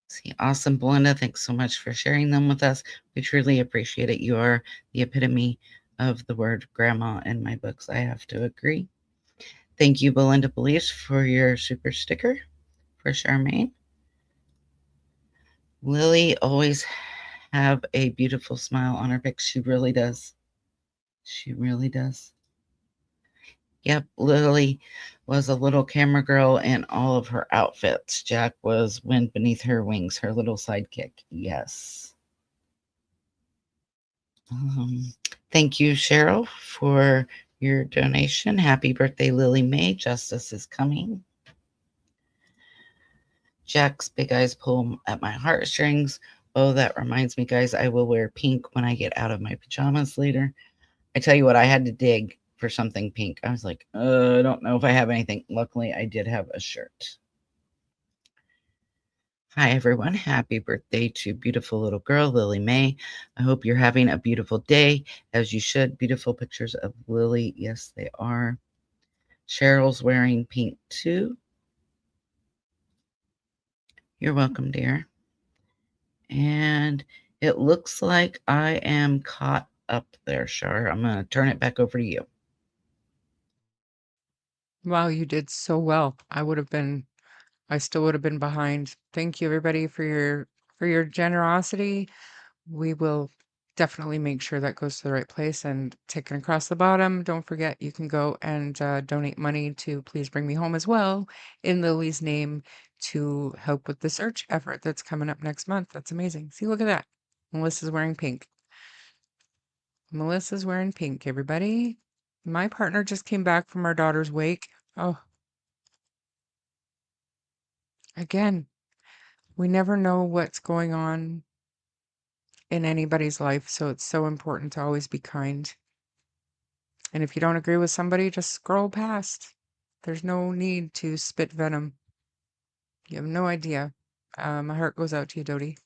See, awesome, Belinda. Thanks so much for sharing them with us. We truly appreciate it. You are the epitome of the word grandma in my books. I have to agree. Thank you, Belinda Belize, for your super sticker for Charmaine. Lily always have a beautiful smile on her pics. She really does. She really does. Yep, Lily was a little camera girl in all of her outfits. Jack was wind beneath her wings, her little sidekick. Yes. Thank you, Cheryl, for your donation. Happy birthday, Lily Mae. Justice is coming. Jack's big eyes pull at my heartstrings. Oh, that reminds me, guys, I will wear pink when I get out of my pajamas later. I tell you what, I had to dig for something pink. I was like, I don't know if I have anything. Luckily, I did have a shirt. Hi, everyone. Happy birthday to beautiful little girl, Lily Mae. I hope you're having a beautiful day, as you should. Beautiful pictures of Lily. Yes, they are. Cheryl's wearing pink, too. You're welcome, dear. And it looks like I am caught up there, Char. I'm going to turn it back over to you. Wow, you did so well. I still would have been behind. Thank you everybody for your generosity. We will definitely make sure that goes to the right place and ticking across the bottom. Don't forget you can go and donate money to Please Bring Me Home as well in Lily's name to help with the search effort that's coming up next month. That's amazing. See, look at that. Melissa's wearing pink. Melissa's wearing pink, everybody. My partner just came back from our daughter's wake. Oh, again, we never know what's going on in anybody's life, so it's so important to always be kind. And if you don't agree with somebody, just scroll past. There's no need to spit venom. You have no idea. My heart goes out to you, Dodie.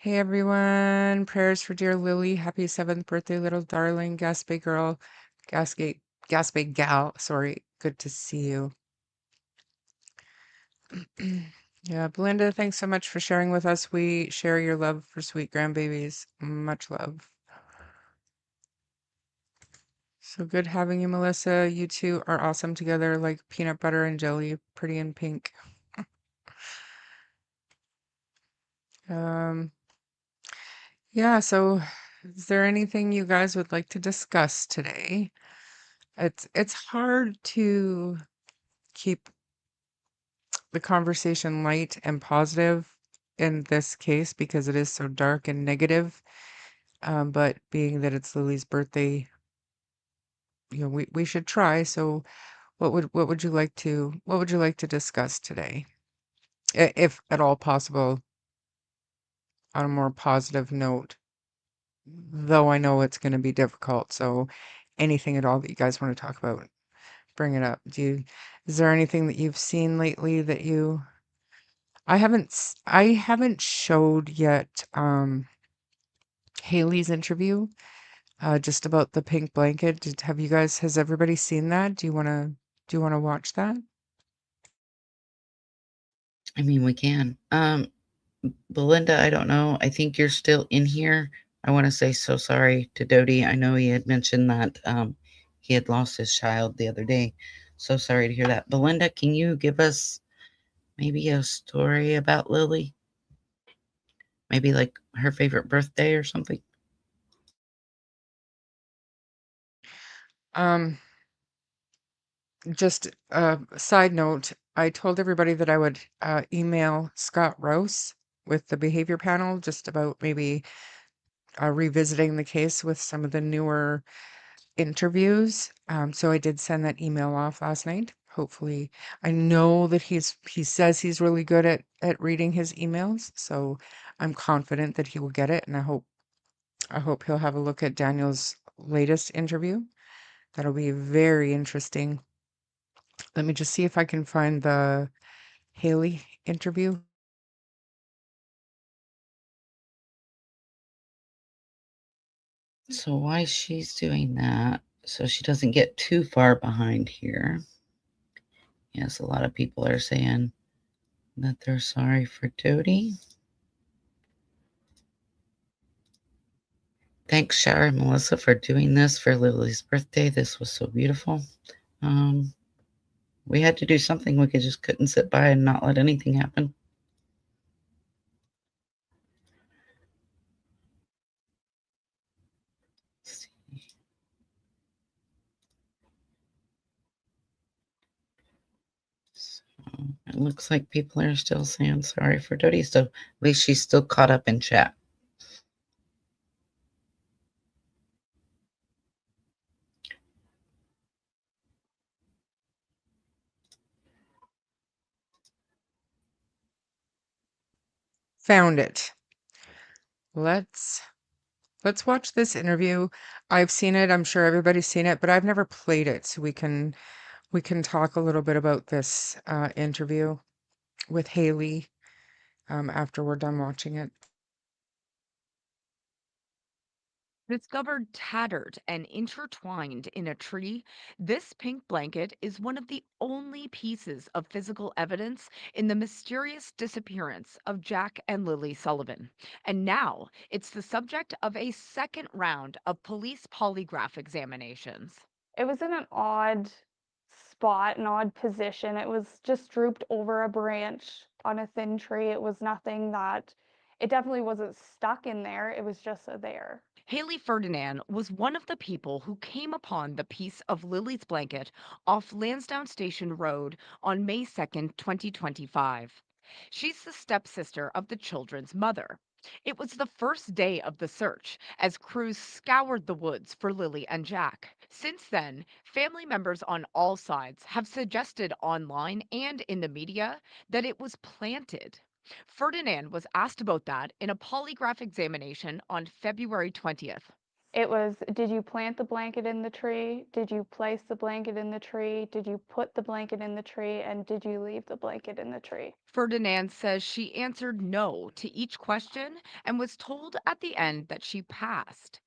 Hey everyone, prayers for dear Lily. Happy 7th birthday, little darling. Gaspé girl. Gaspé gal. Sorry. Good to see you. Yeah, Belinda, thanks so much for sharing with us. We share your love for sweet grandbabies. Much love. So good having you, Melissa. You two are awesome together, like peanut butter and jelly, pretty in pink. Um, yeah, so is there anything you guys would like to discuss today? It's hard to keep the conversation light and positive in this case because it is so dark and negative. But being that it's Lily's birthday, we should try. So what would you like to discuss today? If at all possible, on a more positive note, though I know it's going to be difficult. So anything at all that you guys want to talk about, bring it up. Is there anything that you've seen lately that I haven't showed yet, Haley's interview, just about the pink blanket. Has everybody seen that? Do you want to watch that? I mean, we can. Belinda, I don't know. I think you're still in here. I want to say so sorry to Dodie. I know he had mentioned that he had lost his child the other day. So sorry to hear that. Belinda, can you give us maybe a story about Lily? Maybe like her favorite birthday or something? Um, just a side note, I told everybody that I would email Scott Rouse with the behavior panel just about maybe revisiting the case with some of the newer interviews. So I did send that email off last night. Hopefully, I know that he says he's really good at reading his emails, so I'm confident that he will get it, and I hope he'll have a look at Daniel's latest interview. That'll be very interesting. Let me just see if I can find the Haley interview. So while she's doing that, so she doesn't get too far behind here. Yes, a lot of people are saying that they're sorry for Dodie. Thanks, Shower and Melissa, for doing this for Lily's birthday. This was so beautiful. Um, we had to do something. We just couldn't sit by and not let anything happen. Let's see. So it looks like people are still saying sorry for Dodie. So at least she's still caught up in chat. Found it. Let's watch this interview. I've seen it. I'm sure everybody's seen it, but I've never played it, so we can talk a little bit about this interview with Haley after we're done watching it. Discovered tattered and intertwined in a tree, this pink blanket is one of the only pieces of physical evidence in the mysterious disappearance of Jack and Lily Sullivan. And now it's the subject of a second round of police polygraph examinations. It was in an odd spot, an odd position. It was just drooped over a branch on a thin tree. It was nothing that, it definitely wasn't stuck in there. It was just there. Haley Ferdinand was one of the people who came upon the piece of Lilly's blanket off Lansdowne Station Road on May 2nd, 2025. She's the stepsister of the children's mother. It was the first day of the search as crews scoured the woods for Lily and Jack. Since then, family members on all sides have suggested online and in the media that it was planted. Ferdinand was asked about that in a polygraph examination on February 20th. It was, did you plant the blanket in the tree? Did you place the blanket in the tree? Did you put the blanket in the tree? And did you leave the blanket in the tree? Ferdinand says she answered no to each question and was told at the end that she passed.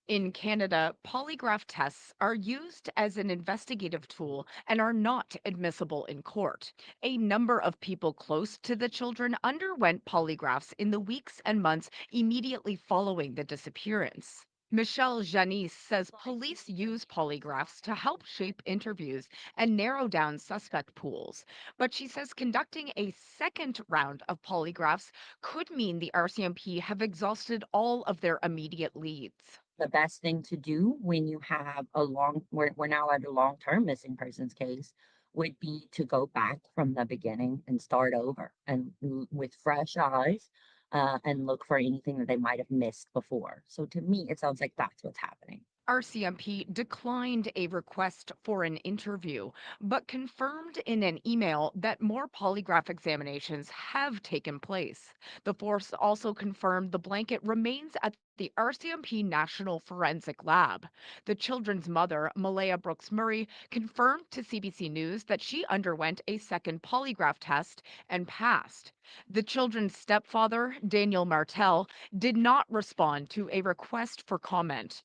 In Canada, polygraph tests are used as an investigative tool and are not admissible in court. A number of people close to the children underwent polygraphs in the weeks and months immediately following the disappearance. Michelle Janice says police use polygraphs to help shape interviews and narrow down suspect pools. But she says conducting a second round of polygraphs could mean the RCMP have exhausted all of their immediate leads. The best thing to do when you have we're now at a long-term missing persons case would be to go back from the beginning and start over and with fresh eyes, and look for anything that they might have missed before. So to me, it sounds like that's what's happening. RCMP declined a request for an interview, but confirmed in an email that more polygraph examinations have taken place. The force also confirmed the blanket remains at the RCMP National Forensic Lab. The children's mother, Malaya Brooks Murray, confirmed to CBC News that she underwent a second polygraph test and passed. The children's stepfather, Daniel Martel, did not respond to a request for comment.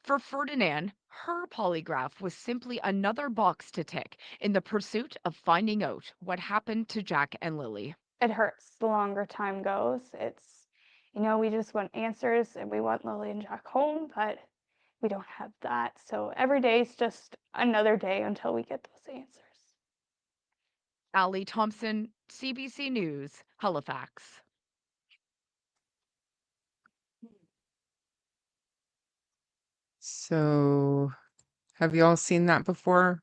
For Ferdinand, her polygraph was simply another box to tick in the pursuit of finding out what happened to Jack and Lily. It hurts the longer time goes. We just want answers and we want Lily and Jack home, but we don't have that. So every day is just another day until we get those answers. Ali Thompson, CBC News, Halifax. So, have you all seen that before?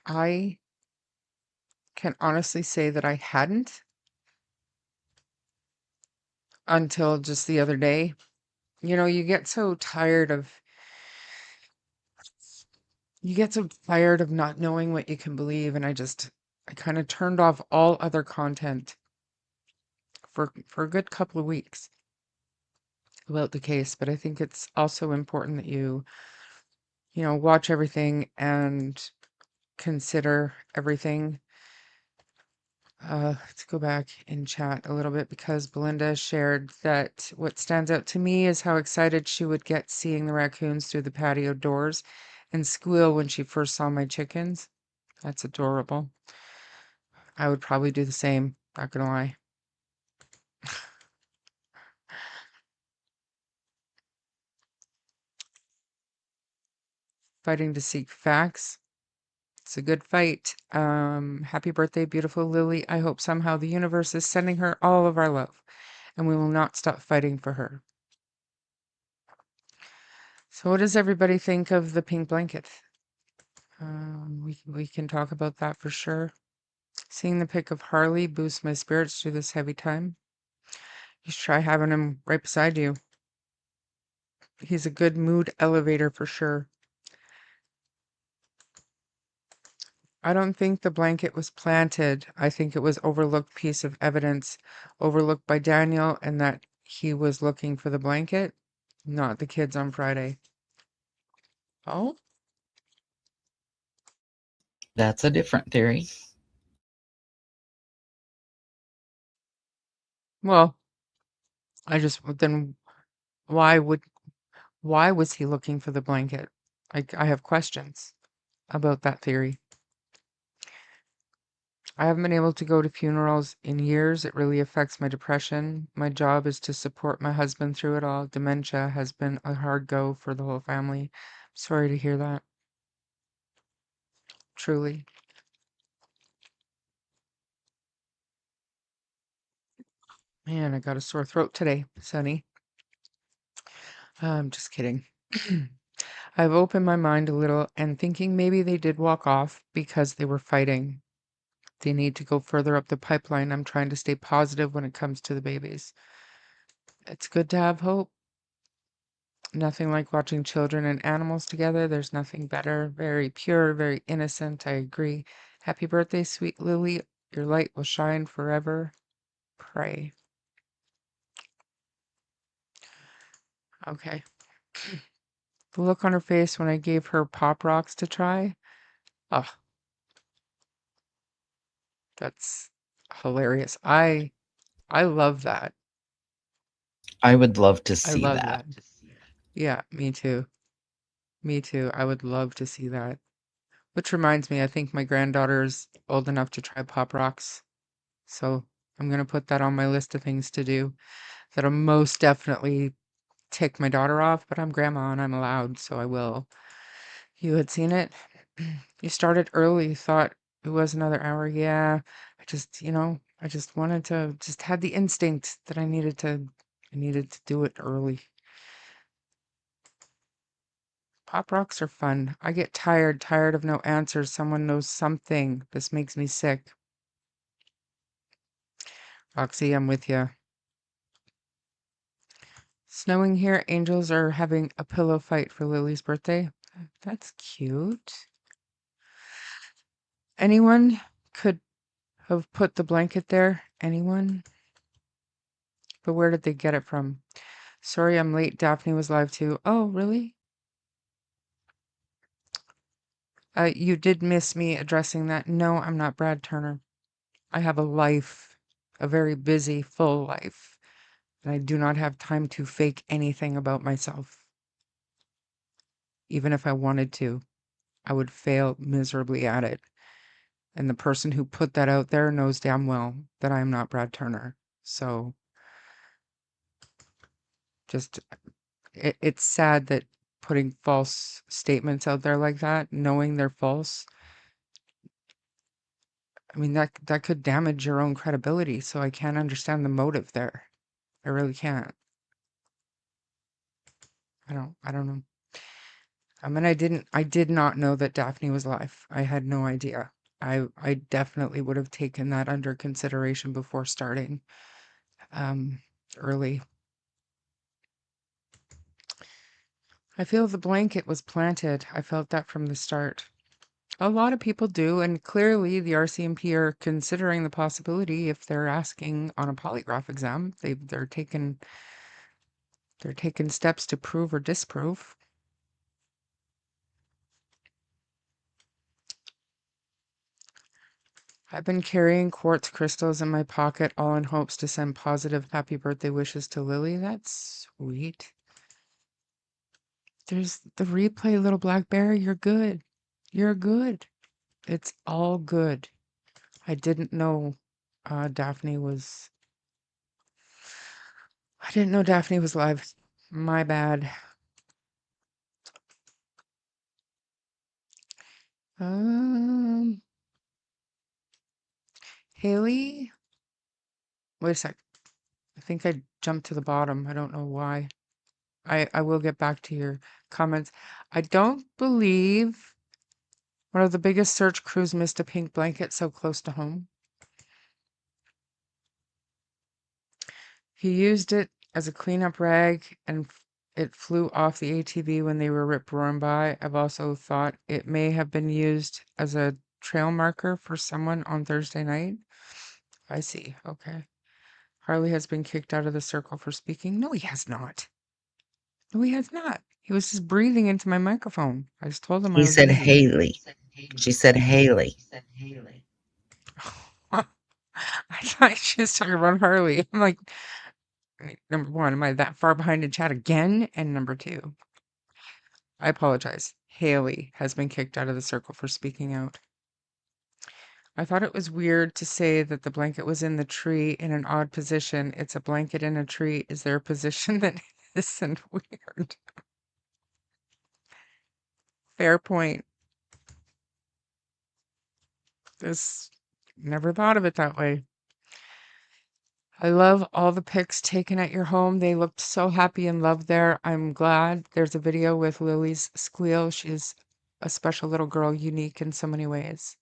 I can honestly say that I hadn't until just the other day. You get so tired of not knowing what you can believe, and I kind of turned off all other content for a good couple of weeks about the case. But I think it's also important that you watch everything and consider everything. Let's go back in chat a little bit because Belinda shared that what stands out to me is how excited she would get seeing the raccoons through the patio doors and squeal when she first saw my chickens. That's adorable. I would probably do the same, not gonna lie. Fighting to seek facts. It's a good fight. Happy birthday, beautiful Lily. I hope somehow the universe is sending her all of our love, and we will not stop fighting for her. So, what does everybody think of the pink blanket? We can talk about that for sure. Seeing the pic of Harley boosts my spirits through this heavy time. You should try having him right beside you. He's a good mood elevator for sure. I don't think the blanket was planted. I think it was overlooked piece of evidence, overlooked by Daniel, and that he was looking for the blanket, not the kids on Friday. Oh, That's a different theory. well, then why was he looking for the blanket? I have questions about that theory. I haven't been able to go to funerals in years. It really affects my depression. My job is to support my husband through it all. Dementia has been a hard go for the whole family. Sorry to hear that. Truly. Man, I got a sore throat today, Sonny. I'm just kidding. I've opened my mind a little and thinking maybe they did walk off because they were fighting. They need to go further up the pipeline. I'm trying to stay positive when it comes to the babies. It's good to have hope. Nothing like watching children and animals together. There's nothing better. Very pure, very innocent. I agree. Happy birthday, sweet Lily. Your light will shine forever. Pray. Okay. The look on her face when I gave her Pop Rocks to try. Oh, that's hilarious. I love that. I would love to I see love that. that. Yeah, me too. Me too. I would love to see that. Which reminds me, I think my granddaughter's old enough to try Pop Rocks. So I'm gonna put that on my list of things to do. That'll most definitely tick my daughter off, but I'm grandma and I'm allowed, so I will. You had seen it? You started early, thought it was another hour. Yeah, I just wanted to, just had the instinct that I needed to do it early. Pop rocks are fun. I get tired of no answers. Someone knows something. This makes me sick. Roxy, I'm with you. Snowing here. Angels are having a pillow fight for Lily's birthday. That's cute. Anyone could have put the blanket there? Anyone? But where did they get it from? Sorry I'm late. Daphne was live too. Oh, really? You did miss me addressing that. No, I'm not Brad Turner. I have a life, a very busy, full life, and I do not have time to fake anything about myself. Even if I wanted to, I would fail miserably at it. And the person who put that out there knows damn well that I'm not Brad Turner. So just it's sad that putting false statements out there like that, knowing they're false, I mean that could damage your own credibility. So I can't understand the motive there. I really can't. I don't know. I did not know that Daphne was live. I had no idea. I definitely would have taken that under consideration before starting um early. I feel the blanket was planted. I felt that from the start. A lot of people do, and clearly the RCMP are considering the possibility if they're asking on a polygraph exam. They're taking steps to prove or disprove. I've been carrying quartz crystals in my pocket, all in hopes to send positive happy birthday wishes to Lily. That's sweet. There's the replay, little black bear. You're good. You're good. It's all good. I didn't know Daphne was. I didn't know Daphne was live. My bad. Um, Haley. Wait a sec. I think I jumped to the bottom. I don't know why. I will get back to your comments. I don't believe one of the biggest search crews missed a pink blanket so close to home. He used it as a cleanup rag and it flew off the ATV when they were rip-roaring by. I've also thought it may have been used as a trail marker for someone on Thursday night. I see. Okay. Harley has been kicked out of the circle for speaking. No, he has not. No, he has not. He was just breathing into my microphone. I just told him I He was said busy. Haley. She said Haley. I thought she was talking about Harley. I'm like, number one, am I that far behind in chat again? And number two, I apologize. Haley has been kicked out of the circle for speaking out. I thought it was weird to say that the blanket was in the tree in an odd position. It's a blanket in a tree. Is there a position that isn't weird? Fair point. This never thought of it that way. I love all the pics taken at your home. They looked so happy and loved there. I'm glad there's a video with Lilly'S squeal. She's a special little girl, unique in so many ways.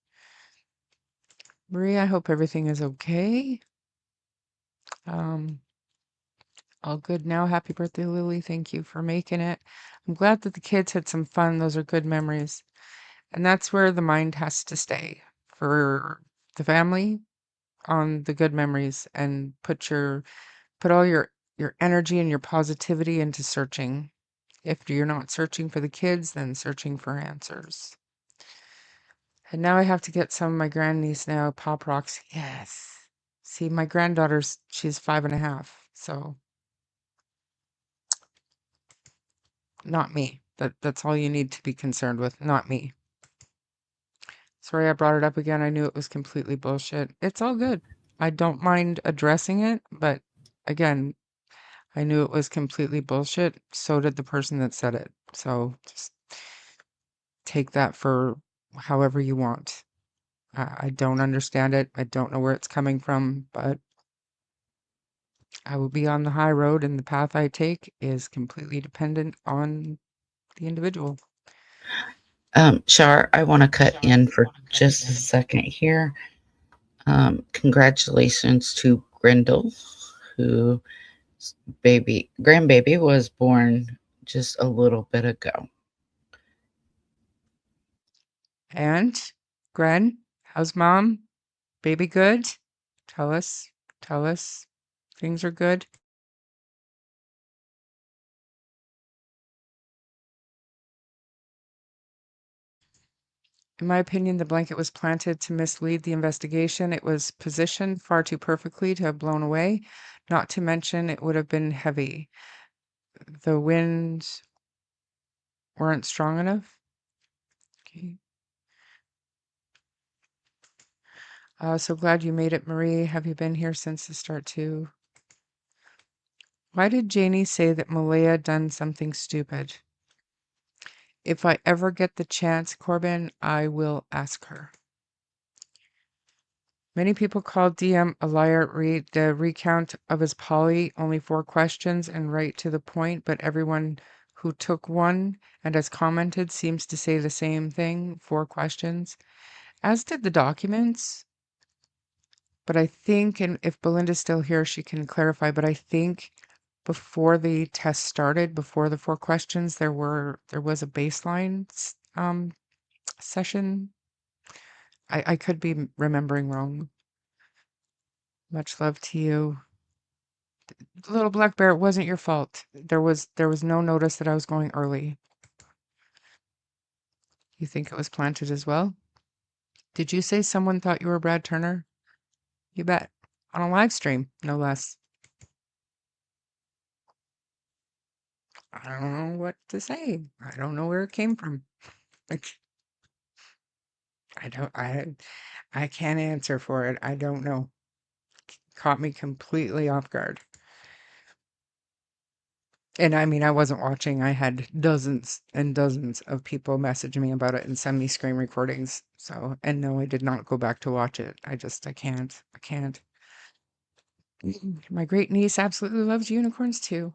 Marie, I hope everything is okay. Um, all good now. Happy birthday, Lily. Thank you for making it. I'm glad that the kids had some fun. Those are good memories. And that's where the mind has to stay for the family on the good memories and put all your energy and your positivity into searching. If you're not searching for the kids, then searching for answers. And now I have to get some of my grandniece now, Pop Rocks. Yes. See, my granddaughter's, she's 5.5. So not me. That's all you need to be concerned with. Not me. Sorry I brought it up again. I knew it was completely bullshit. It's all good. I don't mind addressing it, but again, I knew it was completely bullshit. So did the person that said it. So just take that for however you want. I don't understand it. I don't know where it's coming from, but I will be on the high road, and the path I take is completely dependent on the individual. Shar, I want to cut in for just a second here. Congratulations to Grendel, who grandbaby was born just a little bit ago. And, Gren, how's mom? Baby good? Tell us. Tell us. Things are good. In my opinion, the blanket was planted to mislead the investigation. It was positioned far too perfectly to have blown away, not to mention it would have been heavy. The winds weren't strong enough. Okay. So glad you made it, Marie. Have you been here since the start too? Why did Janie say that Malaya done something stupid? If I ever get the chance, Corbin, I will ask her. Many people call DM a liar. Read the recount of his poly, only 4 questions and right to the point, but everyone who took one and has commented seems to say the same thing, 4 questions, as did the documents. But I think, and if Belinda's still here, she can clarify, but I think before the test started, before the 4 questions, there was a baseline session. I could be remembering wrong. Much love to you. Little black bear, it wasn't your fault. There was no notice that I was going early. You think it was planted as well? Did you say someone thought you were Brad Turner? You bet. On a live stream, no less. I don't know what to say. I don't know where it came from. Like, I don't I can't answer for it. I don't know. Caught me completely off guard. And I mean, I wasn't watching. I had dozens and dozens of people message me about it and send me screen recordings. So, and no, I did not go back to watch it. I can't. I can't. My great niece absolutely loves unicorns too.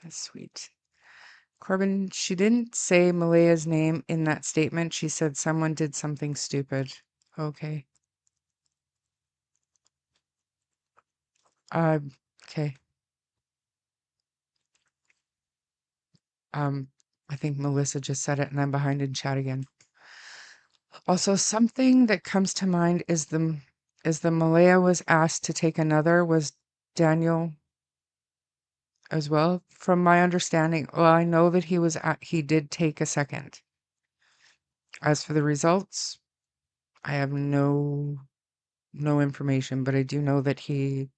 That's sweet. Corbin, she didn't say Malaya's name in that statement. She said someone did something stupid. Okay. Uh, okay. Um, I think Melissa just said it and I'm behind in chat again. Also, something that comes to mind is the Malaya was asked to take another was Daniel as well. From my understanding, well, I know that he did take a second. As for the results, I have no information, but I do know that he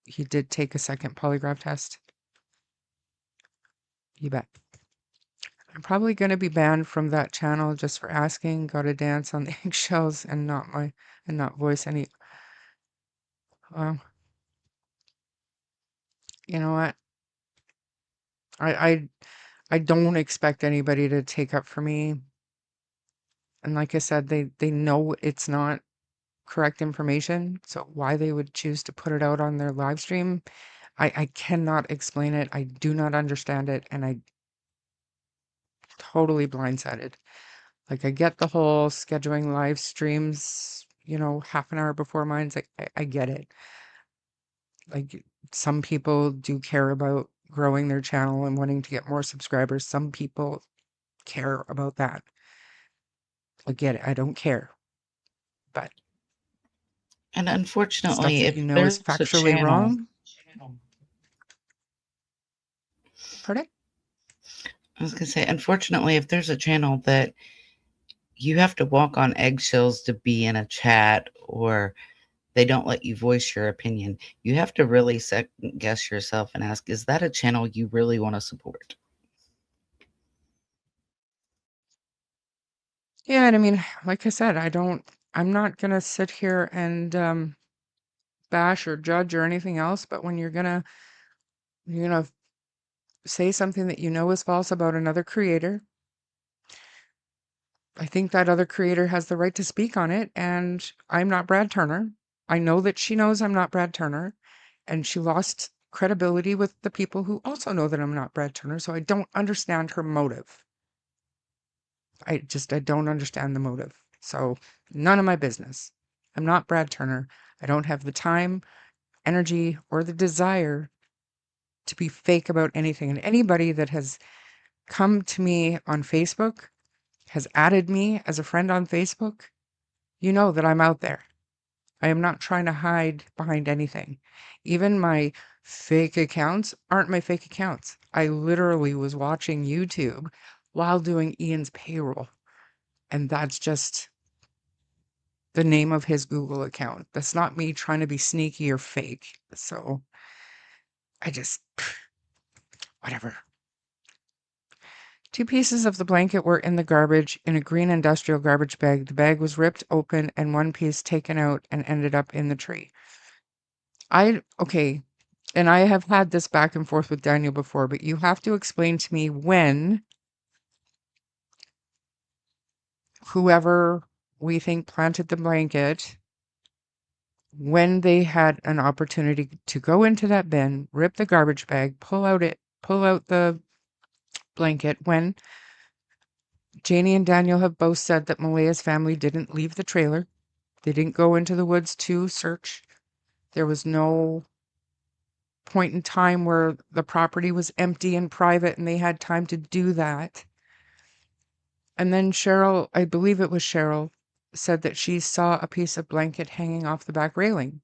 did take a second polygraph test. You bet. I'm probably going to be banned from that channel just for asking. Got to dance on the eggshells and not voice any. Well, you know what? I I I don't expect anybody to take up for me. And like I said, they know it's not correct information. So why they would choose to put it out on their live stream, I cannot explain it. I do not understand it, and I totally blindsided. Like I get the whole scheduling live streams, half an hour before mine's like I get it. Like some people do care about growing their channel and wanting to get more subscribers. Some people care about that. I get it. I don't care. But And stuff unfortunately, that you if know is there's a factually channel, wrong. Pardon? I was going to say, unfortunately, if there's a channel that you have to walk on eggshells to be in a chat or they don't let you voice your opinion, you have to really second guess yourself and ask, is that a channel you really want to support? Yeah, and I mean, like I said, I'm not gonna sit here and bash or judge or anything else, but when you're gonna say something that you know is false about another creator, I think that other creator has the right to speak on it, and I'm not Brad Turner. I know that she knows I'm not Brad Turner, and she lost credibility with the people who also know that I'm not Brad Turner, so I don't understand her motive. I don't understand the motive. So none of my business. I'm not Brad Turner. I don't have the time, energy, or the desire to be fake about anything. And anybody that has come to me on Facebook, has added me as a friend on Facebook, you know that I'm out there. I am not trying to hide behind anything. Even my fake accounts aren't my fake accounts. I literally was watching YouTube while doing Ian's payroll. And that's just the name of his Google account. That's not me trying to be sneaky or fake. So I just, whatever. 2 pieces of the blanket were in the garbage in a green industrial garbage bag. The bag was ripped open and one piece taken out and ended up in the tree. Okay, and I have had this back and forth with Daniel before, but you have to explain to me when whoever we think planted the blanket, when they had an opportunity to go into that bin, rip the garbage bag, pull out the blanket, when Janie and Daniel have both said that Malaya's family didn't leave the trailer. They didn't go into the woods to search. There was no point in time where the property was empty and private and they had time to do that. And then Cheryl, I believe it was Cheryl, said that she saw a piece of blanket hanging off the back railing.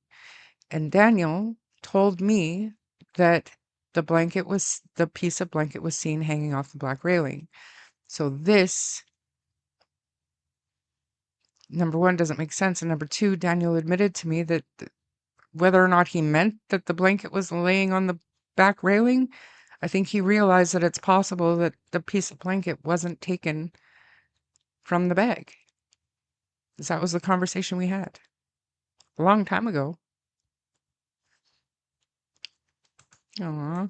And Daniel told me that the piece of blanket was seen hanging off the black railing. So this number one, doesn't make sense. And number two, Daniel admitted to me that whether or not he meant that the blanket was laying on the back railing, I think he realized that it's possible that the piece of blanket wasn't taken from the bag. 'Cause that was the conversation we had a long time ago. Aw.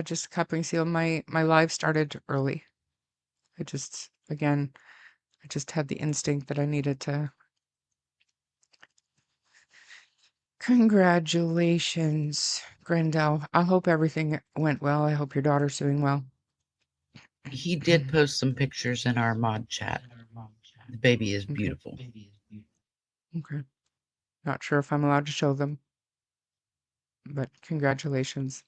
Just cupping seal. My live started early. Again, I just had the instinct that I needed to. Congratulations, Grendel. I hope everything went well. I hope your daughter's doing well. He did post some pictures in our mod chat. The baby is Okay. beautiful. Okay. Not sure if I'm allowed to show them, but congratulations.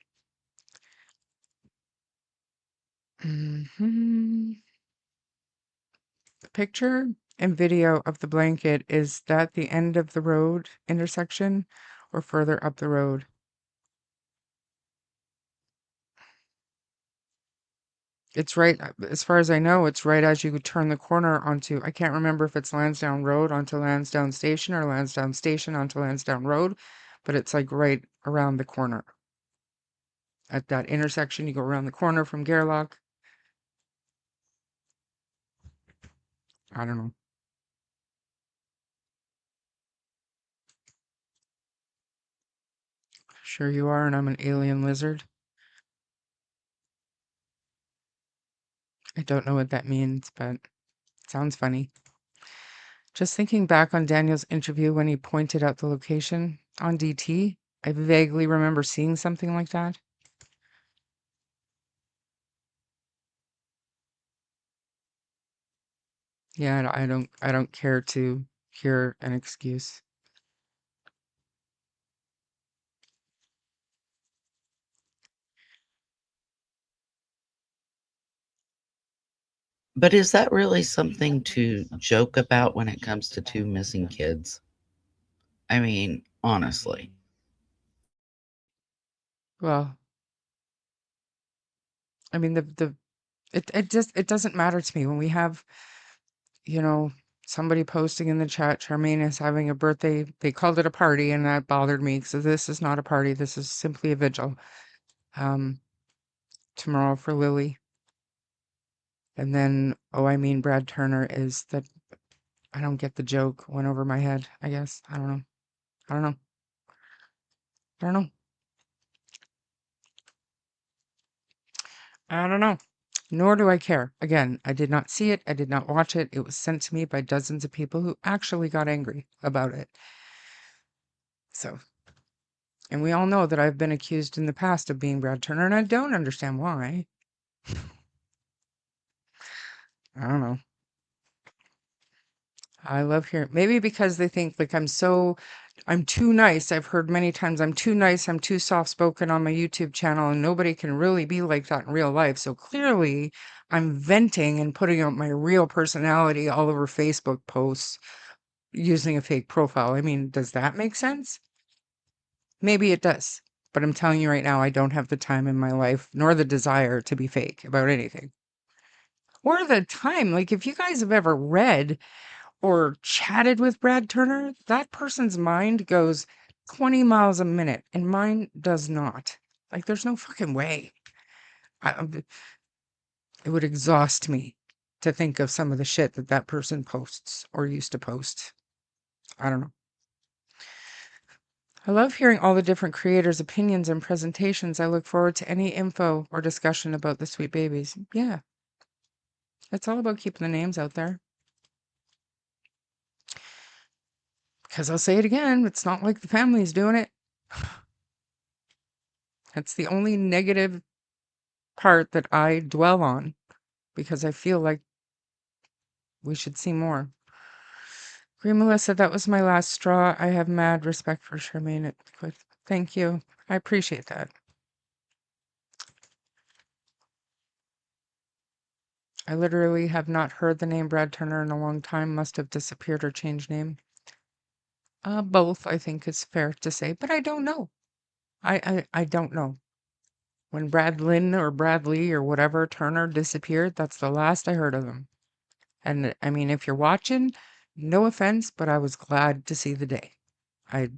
The picture and video of the blanket, is that the end of the road intersection or further up the road? It's right, as far as I know, it's right as you turn the corner onto, I can't remember if it's Lansdowne Road onto Lansdowne Station or Lansdowne Station onto Lansdowne Road, but it's like right around the corner. At that intersection, you go around the corner from Gairloch. I don't know. Sure you are, and I'm an alien lizard. I don't know what that means, but it sounds funny. Just thinking back on Daniel's interview when he pointed out the location on DT, I vaguely remember seeing something like that. Yeah, I don't care to hear an excuse. But is that really something to joke about when it comes to two missing kids? I mean, honestly. Well, I mean it doesn't matter to me when we have, you know, somebody posting in the chat, Charmaine is having a birthday. They called it a party, and that bothered me because this is not a party. This is simply a vigil. Tomorrow for Lily. And then, oh, I mean, Brad Turner is that I don't get the joke. Went over my head, I guess. I don't know. I don't know. I don't know. I don't know. Nor do I care. Again, I did not see it. I did not watch it. It was sent to me by dozens of people who actually got angry about it. So, and we all know that I've been accused in the past of being Brad Turner, and I don't understand why. I don't know. I love hearing, maybe because they think like I'm too nice. I've heard many times I'm too nice, I'm too soft spoken on my YouTube channel, and nobody can really be like that in real life. So clearly, I'm venting and putting out my real personality all over Facebook posts using a fake profile. I mean, does that make sense? Maybe it does. But I'm telling you right now, I don't have the time in my life nor the desire to be fake about anything. Or the time. Like, if you guys have ever read or chatted with Brad Turner, that person's mind goes 20 miles a minute and mine does not. Like, there's no fucking way. It would exhaust me to think of some of the shit that that person posts or used to post. I don't know. I love hearing all the different creators' opinions and presentations. I look forward to any info or discussion about the sweet babies. Yeah. It's all about keeping the names out there. Because I'll say it again, it's not like the family's doing it. That's the only negative part that I dwell on because I feel like we should see more. Green Melissa, that was my last straw. I have mad respect for Charmaine. Thank you. I appreciate that. I literally have not heard the name Brad Turner in a long time. Must have disappeared or changed name. Both, I think, is fair to say, but I don't know. I don't know. When Brad Lynn or Bradley or whatever Turner disappeared, that's the last I heard of him. And I mean, if you're watching, no offense, but I was glad to see the day. I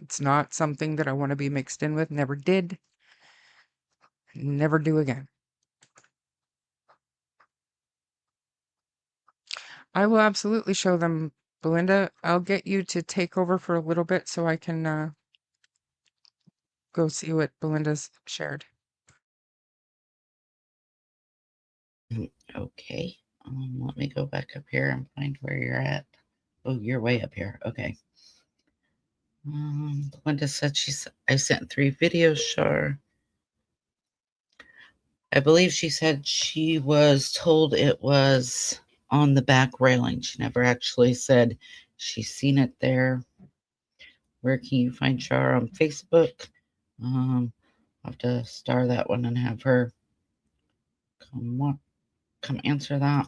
It's not something that I want to be mixed in with, never did, never do again. I will absolutely show them, Belinda. I'll get you to take over for a little bit so I can go see what Belinda's shared. Okay. Let me go back up here and find where you're at. Oh, you're way up here. Okay. Belinda said I sent 3 videos, Shar. I believe she said she was told it was on the back railing. She never actually said she's seen it there. Where can you find Shar on Facebook? I'll have to star that one and have her come answer that.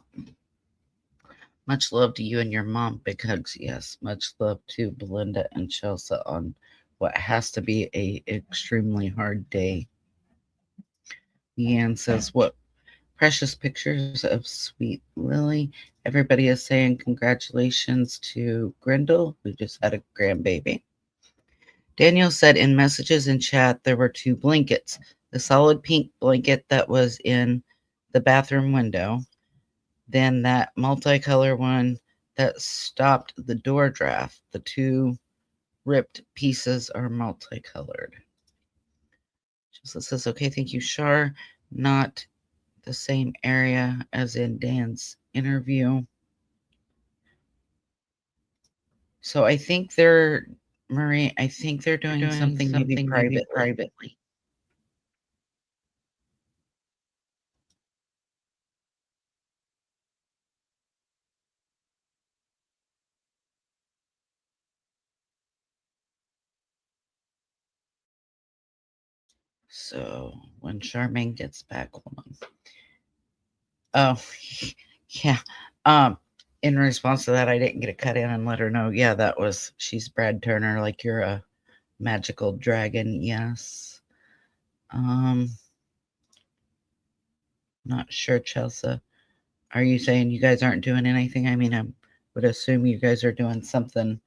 Much love to you and your mom. Big hugs, yes. Much love to Belinda and Chelsea on what has to be a extremely hard day. Leanne says, what precious pictures of sweet Lily. Everybody is saying congratulations to Grindle, who just had a grandbaby. Daniel said in messages in chat there were 2 blankets. The solid pink blanket that was in the bathroom window, then that multicolor one that stopped the door draft. The 2 ripped pieces are multicolored. Joseph says, okay, thank you, Shar. Not the same area as in Dan's interview. So I think Marie, I think they're doing something maybe privately. So when Charmaine gets back, hold on. Oh, yeah. In response to that, I didn't get a cut in and let her know. Yeah, she's Brad Turner, like you're a magical dragon. Yes. Not sure, Chelsea. Are you saying you guys aren't doing anything? I mean, I would assume you guys are doing something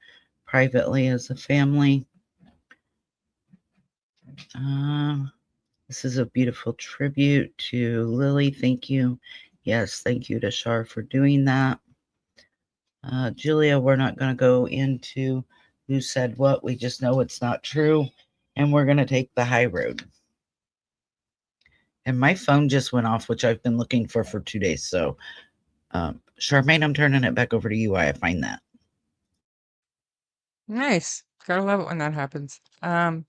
privately as a family. This is a beautiful tribute to Lily. Thank you. Yes, thank you to Shar for doing that. Julia, we're not going to go into who said what. We just know it's not true. And we're going to take the high road. And my phone just went off, which I've been looking for 2 days. So, Charmaine, I'm turning it back over to you while I find that. Nice. Gotta love it when that happens.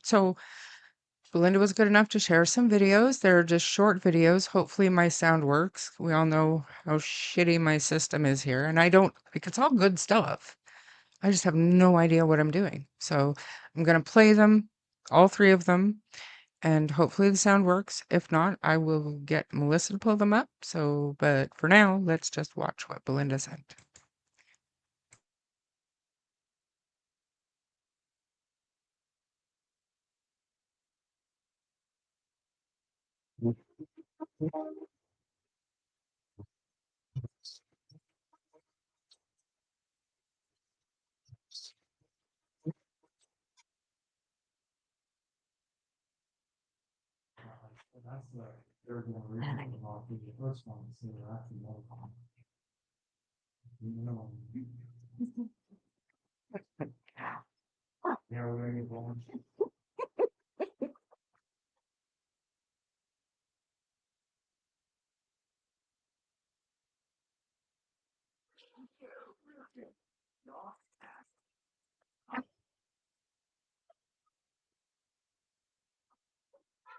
So Belinda was good enough to share some videos. They're just short videos. Hopefully my sound works. We all know how shitty my system is here. And I don't, like, it's all good stuff. I just have no idea what I'm doing. So I'm going to play them, all 3 of them, and hopefully the sound works. If not, I will get Melissa to pull them up. So, but for now, let's just watch what Belinda sent.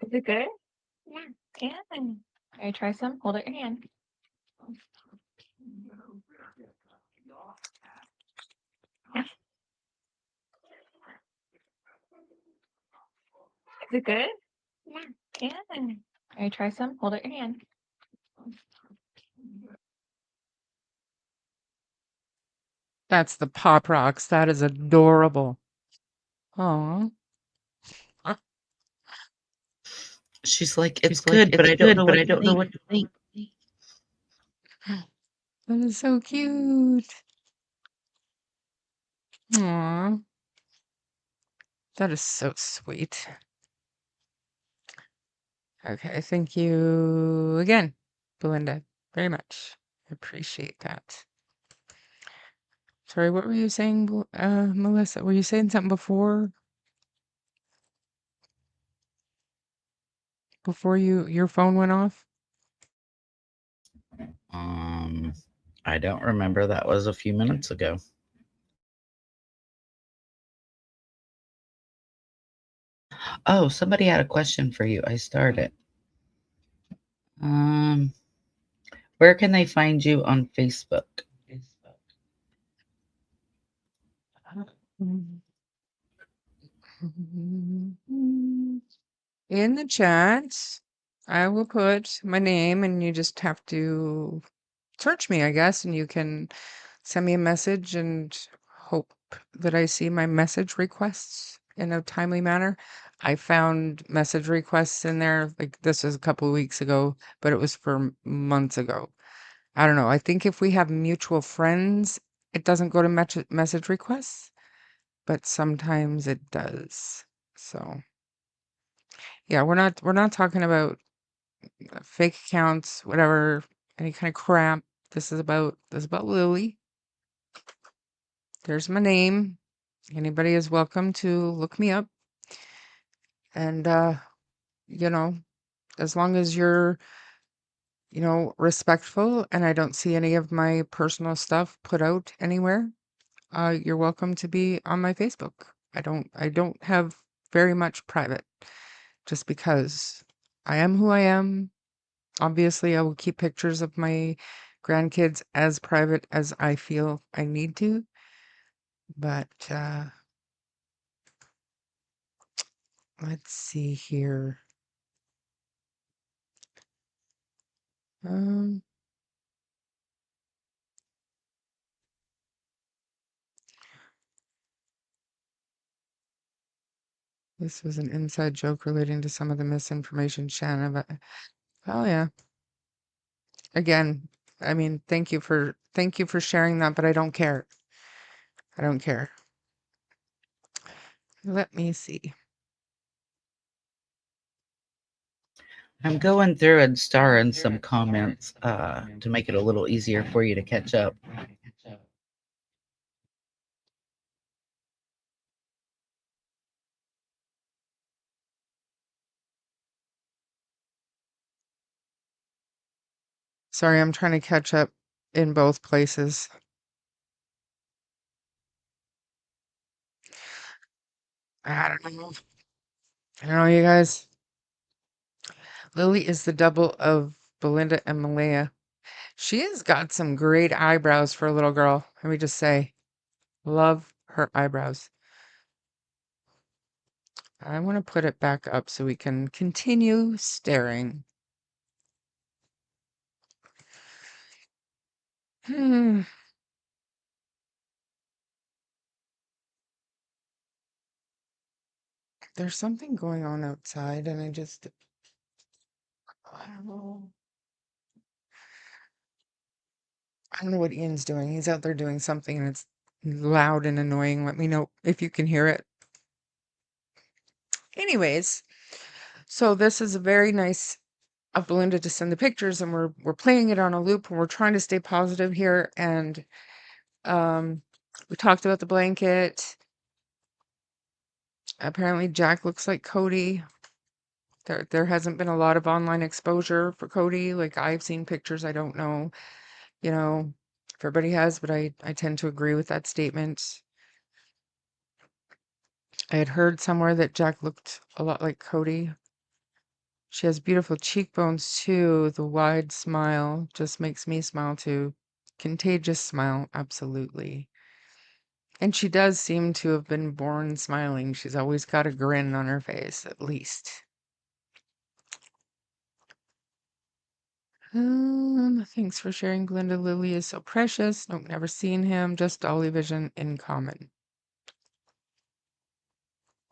Is it good? Yeah. Can I try some? Hold out your hand. Yeah. Is it good? Yeah. Can I try some? Hold out your hand. That's the Pop Rocks. That is adorable. Aw. She's like, it's good, but I don't know what to think. That is so cute. Aw, that is so sweet. Okay, thank you again, Belinda, very much. I appreciate that. Sorry, what were you saying, Melissa? Were you saying something before your phone went off? Um, I don't remember. That was a few minutes ago. Oh, somebody had a question for you. I started. Um, where can they find you on Facebook? In the chat, I will put my name, and you just have to search me, I guess, and you can send me a message and hope that I see my message requests in a timely manner. I found message requests in there, like this was a couple of weeks ago, but it was for months ago. I don't know. I think if we have mutual friends, it doesn't go to message requests, but sometimes it does. So, yeah, we're not talking about fake accounts, whatever, any kind of crap. This is about Lily. There's my name. Anybody is welcome to look me up. And you know, as long as you're, respectful and I don't see any of my personal stuff put out anywhere, you're welcome to be on my Facebook. I don't have very much private just because I am who I am. Obviously, I will keep pictures of my grandkids as private as I feel I need to, but let's see here. Um, this was an inside joke relating to some of the misinformation Shannon. But oh yeah, again, I mean, thank you for sharing that, but I don't care. I don't care. Let me see. I'm going through and starring some comments to make it a little easier for you to catch up. Sorry, I'm trying to catch up in both places. I don't know. I don't know, you guys. Lily is the double of Belinda and Malaya. She has got some great eyebrows for a little girl. Let me just say, love her eyebrows. I want to put it back up so we can continue staring. Hmm. There's something going on outside, and I don't know. I don't know what Ian's doing. He's out there doing something, and it's loud and annoying. Let me know if you can hear it. Anyways, so this is a very nice of Belinda to send the pictures, and we're playing it on a loop, and we're trying to stay positive here. And we talked about the blanket. Apparently, Jack looks like Cody. There hasn't been a lot of online exposure for Cody. Like I've seen pictures. I don't know, if everybody has, but I tend to agree with that statement. I had heard somewhere that Jack looked a lot like Cody. She has beautiful cheekbones too. The wide smile just makes me smile too. Contagious smile, absolutely. And she does seem to have been born smiling. She's always got a grin on her face, at least. Thanks for sharing, Glinda. Lily is so precious. Nope, never seen him. Just Dolly Vision in common.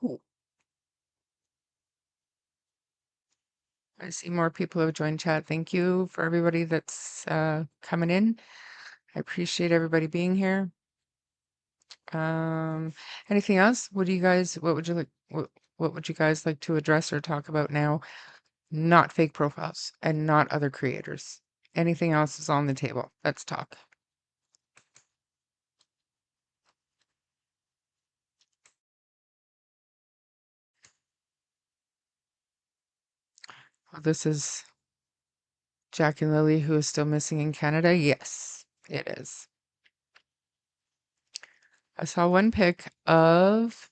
Ooh, I see more people have joined chat. Thank you for everybody that's coming in. I appreciate everybody being here. Anything else? What would you like, what would you guys like to address or talk about now? Not fake profiles and not other creators. Anything else is on the table. Let's talk. Well, this is Jack and Lily, who is still missing in Canada. Yes, it is. I saw one pic of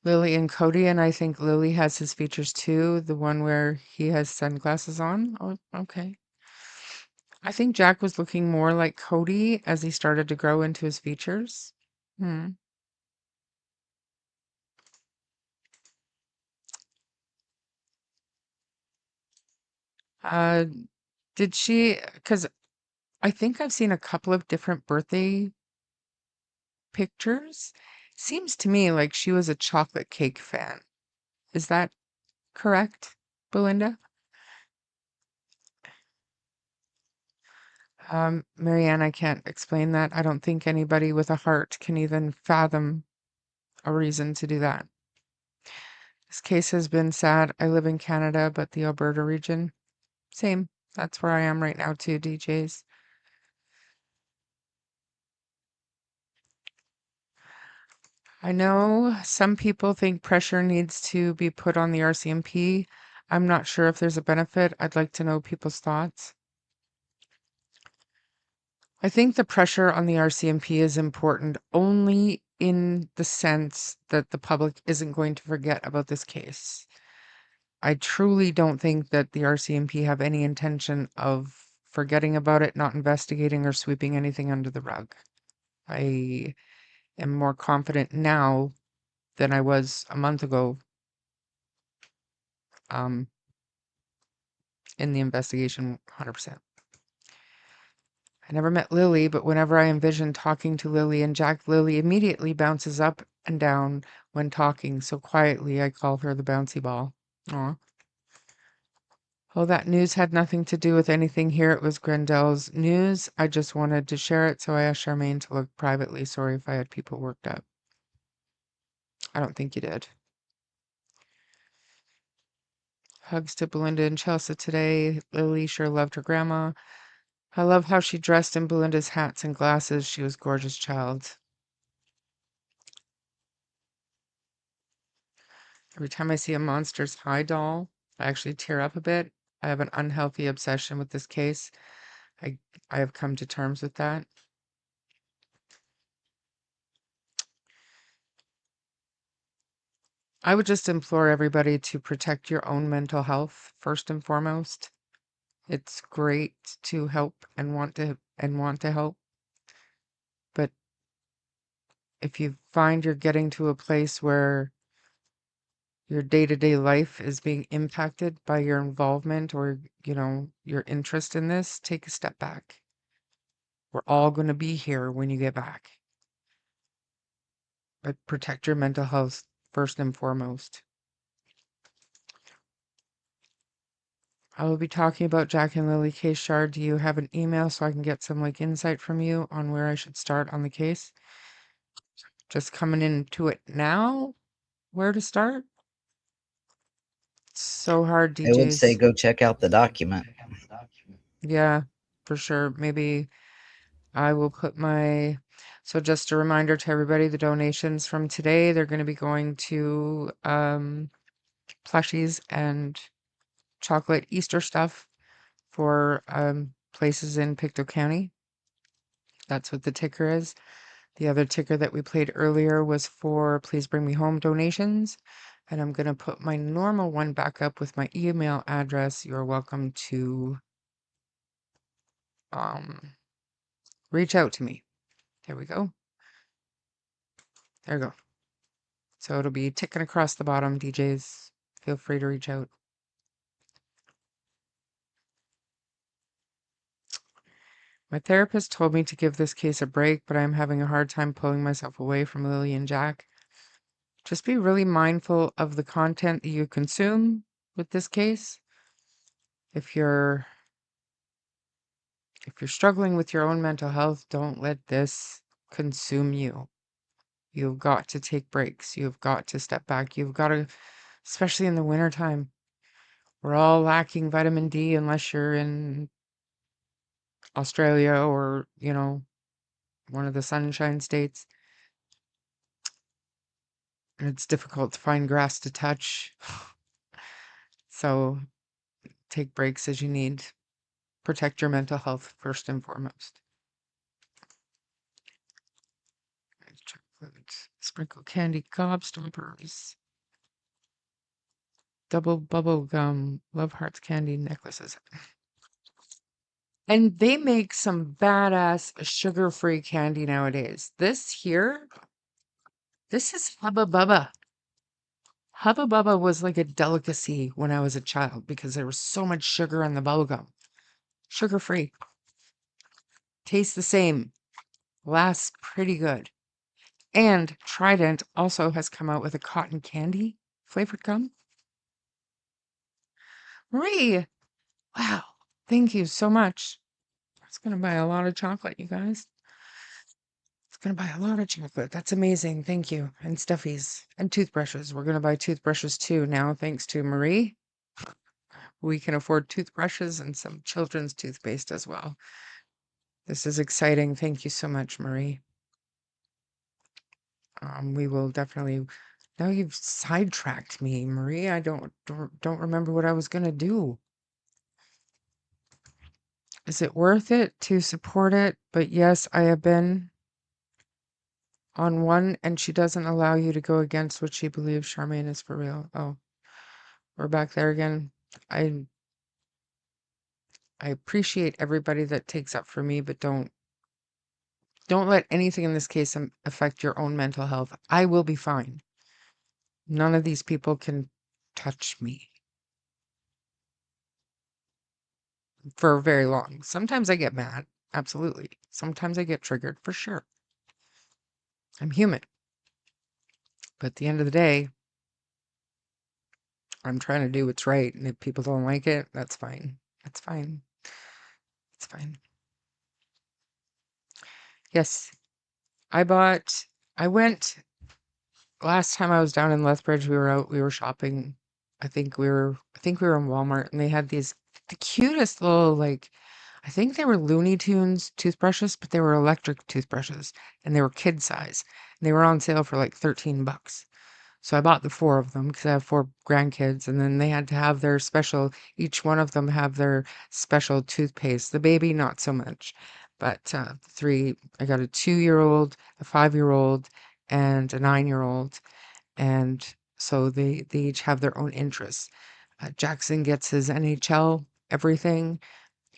Lily and Cody, and I think Lily has his features too. The one where he has sunglasses on. Oh, okay. I think Jack was looking more like Cody as he started to grow into his features. Hmm. Uh, did she? Because I think I've seen a couple of different birthday pictures. Seems to me like she was a chocolate cake fan. Is that correct, Belinda? Marianne, I can't explain that. I don't think anybody with a heart can even fathom a reason to do that. This case has been sad. I live in Canada, but the Alberta region, same. That's where I am right now too, DJs. I know some people think pressure needs to be put on the RCMP. I'm not sure if there's a benefit. I'd like to know people's thoughts. I think the pressure on the RCMP is important only in the sense that the public isn't going to forget about this case. I truly don't think that the RCMP have any intention of forgetting about it, not investigating, or sweeping anything under the rug. I am more confident now than I was a month ago in the investigation, 100%. I never met Lily, but whenever I envision talking to Lily and Jack, Lily immediately bounces up and down when talking, so quietly I call her the bouncy ball. Aw. Oh, that news had nothing to do with anything here. It was Grendel's news. I just wanted to share it, so I asked Charmaine to look privately. Sorry if I had people worked up. I don't think you did. Hugs to Belinda and Chelsea today. Lily sure loved her grandma. I love how she dressed in Belinda's hats and glasses. She was a gorgeous child. Every time I see a Monsters High doll, I actually tear up a bit. I have an unhealthy obsession with this case. I I have come to terms with that. I would just implore everybody to protect your own mental health first and foremost. It's great to help and want to help, but if you find you're getting to a place where your day-to-day life is being impacted by your involvement or, your interest in this, take a step back. We're all going to be here when you get back. But protect your mental health first and foremost. I will be talking about Jack and Lily case shard. Do you have an email so I can get some insight from you on where I should start on the case? Just coming into it now? Where to start? It's so hard, I would say DJs. go check out the document. Yeah, for sure. Maybe I will put so just a reminder to everybody, the donations from today, they're going to be going to plushies and chocolate Easter stuff for places in Pictou County. That's what the ticker is. The other ticker that we played earlier was for Please Bring Me Home donations. And I'm going to put my normal one back up with my email address. You're welcome to reach out to me. There we go. There we go. So it'll be ticking across the bottom, DJs. Feel free to reach out. My therapist told me to give this case a break, but I'm having a hard time pulling myself away from Lily and Jack. Just be really mindful of the content that you consume with this case. If you're If you're struggling with your own mental health, don't let this consume you. You've got to take breaks. You've got to step back. You've got to, especially in the wintertime, we're all lacking vitamin D unless you're in Australia or, one of the sunshine states. And it's difficult to find grass to touch. So take breaks as you need. Protect your mental health first and foremost. Chocolate, sprinkle candy, gobstoppers, double bubble gum, love hearts candy necklaces. And they make some badass sugar-free candy nowadays. This is Hubba Bubba. Hubba Bubba was like a delicacy when I was a child because there was so much sugar in the bubble gum. Sugar-free. Tastes the same. Lasts pretty good. And Trident also has come out with a cotton candy flavored gum. Marie, wow, thank you so much. I was going to buy a lot of chocolate, you guys. It's going to buy a lot of chocolate. That's amazing. Thank you. And stuffies and toothbrushes. We're going to buy toothbrushes too now, thanks to Marie. We can afford toothbrushes and some children's toothpaste as well. This is exciting. Thank you so much, Marie. We will definitely. Now you've sidetracked me, Marie. I don't remember what I was gonna do. Is it worth it to support it? But yes, I have been on one, and she doesn't allow you to go against what she believes. Charmaine is for real. Oh, we're back there again. I appreciate everybody that takes up for me, but don't let anything in this case affect your own mental health. I will be fine. None of these people can touch me for very long. Sometimes I get mad, absolutely. Sometimes I get triggered, for sure. I'm human. But at the end of the day, I'm trying to do what's right. And if people don't like it, that's fine. That's fine. It's fine. Yes, I went last time I was down in Lethbridge, we were shopping. I think we were in Walmart and they had the cutest little, like, I think they were Looney Tunes toothbrushes, but they were electric toothbrushes and they were kid size. And they were on sale for like $13. So I bought the four of them because I have four grandkids, and then they had to have their special, each one of them have their special toothpaste. The baby, not so much, but three, I got a 2-year-old, a 5-year-old, and a 9-year-old. And so they each have their own interests. Jackson gets his NHL, everything.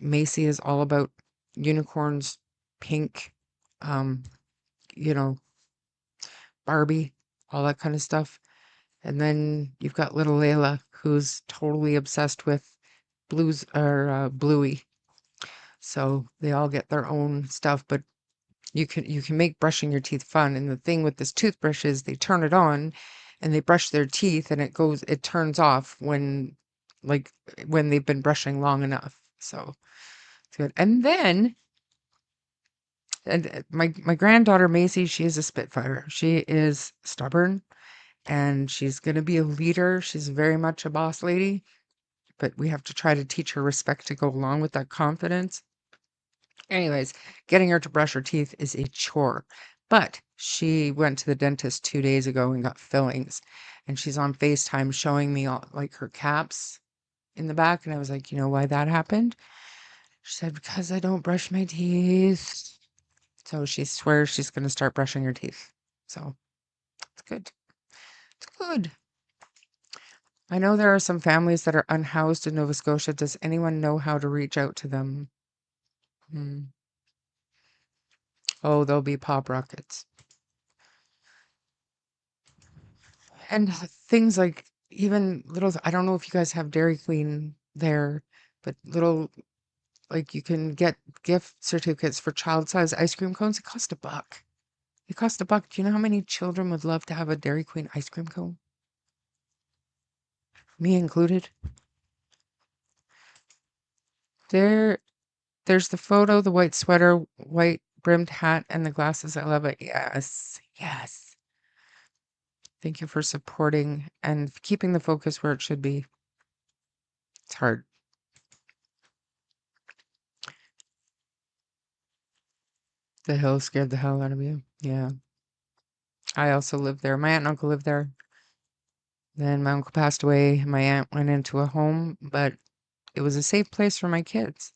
Macy is all about unicorns, pink, um, you know, Barbie, all that kind of stuff. And then you've got little Layla, who's totally obsessed with Bluey. So they all get their own stuff, but you can make brushing your teeth fun. And the thing with this toothbrush is they turn it on and they brush their teeth and it turns off when they've been brushing long enough. So it's good. And then my granddaughter Macy, she is a spitfire. She is stubborn and she's going to be a leader. She's very much a boss lady, but we have to try to teach her respect to go along with that confidence. Anyways, getting her to brush her teeth is a chore. But she went to the dentist 2 days ago and got fillings. And she's on FaceTime showing me all like her caps in the back. And I was like, you know why that happened? She said, because I don't brush my teeth. So she swears she's going to start brushing her teeth. So it's good. It's good. I know there are some families that are unhoused in Nova Scotia. Does anyone know how to reach out to them? Oh, there'll be pop rockets. And things like even little, I don't know if you guys have Dairy Queen there, but little, like you can get gift certificates for child-size ice cream cones. It cost $1. It cost $1. Do you know how many children would love to have a Dairy Queen ice cream cone? Me included. There there's the photo, the white sweater, white brimmed hat, and the glasses. I love it. Yes, yes. Thank you for supporting and keeping the focus where it should be. It's hard. The hill scared the hell out of you. Yeah. I also lived there. My aunt and uncle lived there. Then my uncle passed away. My aunt went into a home, but it was a safe place for my kids.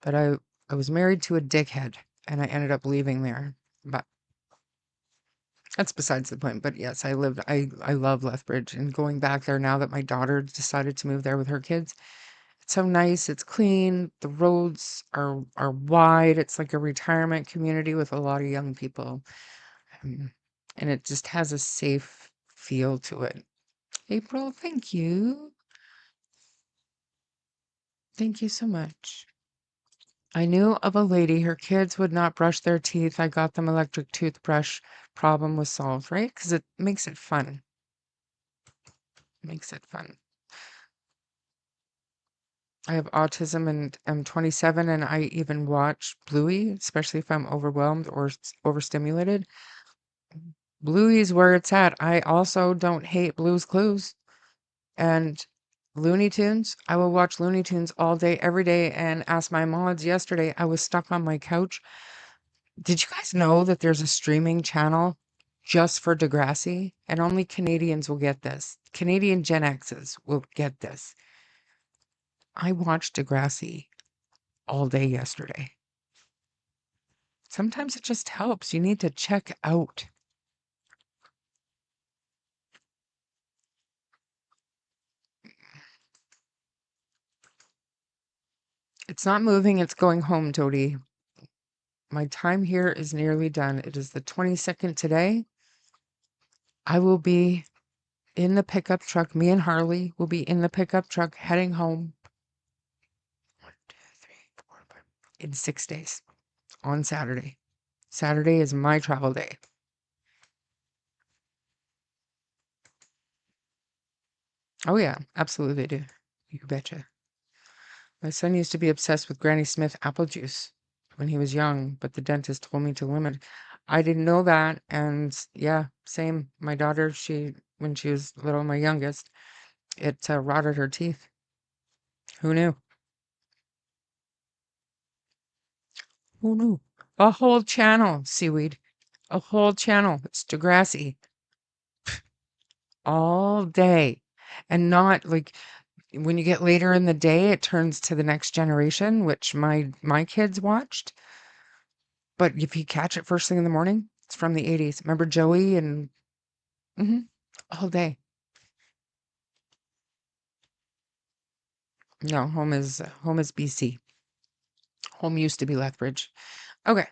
But I was married to a dickhead, and I ended up leaving there. But that's besides the point. But yes, I love Lethbridge, and going back there now that my daughter decided to move there with her kids. It's so nice. It's clean. The roads are wide. It's like a retirement community with a lot of young people. Um, and it just has a safe feel to it. April, thank you. Thank you so much. I knew of a lady, her kids would not brush their teeth. I got them electric toothbrush. Problem was solved, right? Because it makes it fun. Makes it fun. I have autism and I'm 27 and I even watch Bluey, especially if I'm overwhelmed or overstimulated. Bluey's where it's at. I also don't hate Blue's Clues and Looney Tunes. I will watch Looney Tunes all day, every day, and ask my mods yesterday. I was stuck on my couch. Did you guys know that there's a streaming channel just for Degrassi? And only Canadians will get this. Canadian Gen X's will get this. I watched Degrassi all day yesterday. Sometimes it just helps. You need to check out. It's not moving, it's going home, Jody. My time here is nearly done. It is the 22nd today. I will be in the pickup truck. Me and Harley will be in the pickup truck heading home. 1, 2, 3, 4, 5. In 6 days on Saturday. Saturday is my travel day. Oh, yeah, absolutely they do. You betcha. My son used to be obsessed with Granny Smith apple juice when he was young, but the dentist told me to limit. I didn't know that, and yeah, same. My daughter, when she was little, my youngest, it rotted her teeth. Who knew? Who knew? A whole channel, seaweed. A whole channel. It's Degrassi all day, and not like when you get later in the day, it turns to the next generation, which my kids watched. But if you catch it first thing in the morning, it's from the 80s. Remember Joey and all day. No, home is BC. Home used to be Lethbridge. Okay,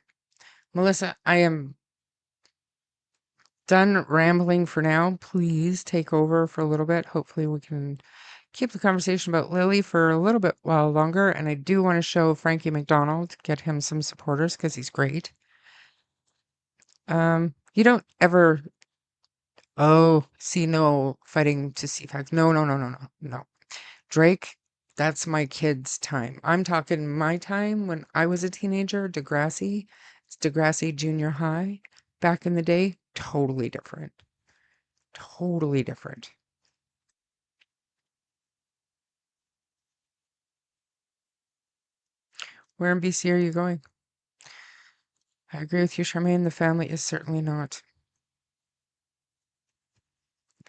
Melissa, I am done rambling for now. Please take over for a little bit. Hopefully we can keep the conversation about Lily for a little bit while longer. And I do want to show Frankie McDonald, get him some supporters because he's great. You don't ever. Oh, see, no fighting to see facts. No, no, no, no, no, no. Drake, that's my kid's time. I'm talking my time when I was a teenager. Degrassi, it's Degrassi Junior High. Back in the day, totally different. Totally different. Where in BC are you going? I agree with you, Charmaine. The family is certainly not.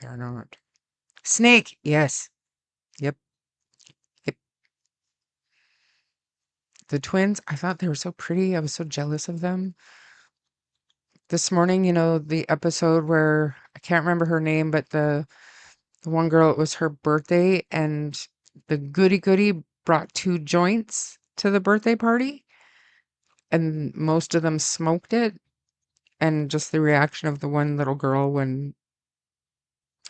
They're not. Snake, yes. Yep. Yep. The twins, I thought they were so pretty. I was so jealous of them. This morning, the episode where I can't remember her name, but the one girl, it was her birthday, and the goody goody brought 2 joints to the birthday party, and most of them smoked it. And just the reaction of the one little girl when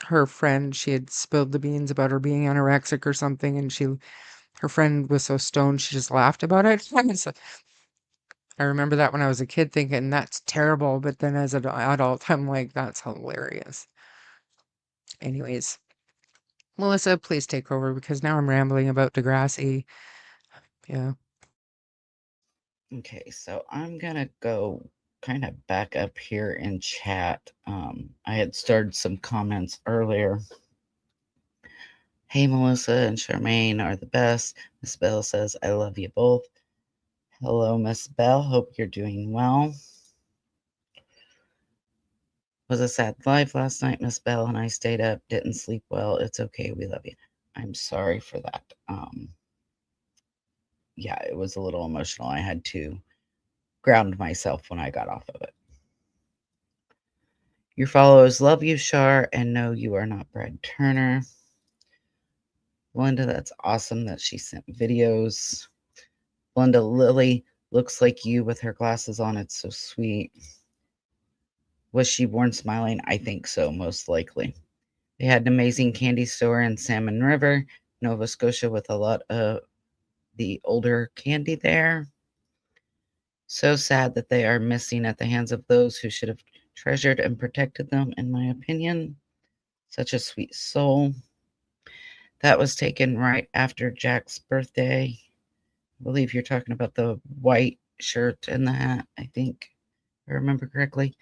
her friend, she had spilled the beans about her being anorexic or something, and her friend was so stoned, she just laughed about it. So, I remember that when I was a kid thinking, that's terrible, but then as an adult, I'm like, that's hilarious. Anyways, Melissa, please take over because now I'm rambling about Degrassi. Yeah. Okay, so I'm gonna go kind of back up here in chat. I had started some comments earlier. Hey, Melissa and Charmaine are the best. Miss Bell says, I love you both. Hello, Miss Bell. Hope you're doing well. Was a sad life last night, Miss Bell, and I stayed up, didn't sleep well. It's okay. We love you. I'm sorry for that. Yeah, it was a little emotional. I had to ground myself when I got off of it. Your followers love you, Shar, and know you are not Brad Turner. Linda, that's awesome that she sent videos. Linda, Lily looks like you with her glasses on. It's so sweet. Was she born smiling? I think so, most likely. They had an amazing candy store in Salmon River, Nova Scotia, with a lot of the older candy there. So sad that they are missing at the hands of those who should have treasured and protected them, in my opinion. Such a sweet soul. That was taken right after Jack's birthday. I believe you're talking about the white shirt and the hat, I think, if I remember correctly.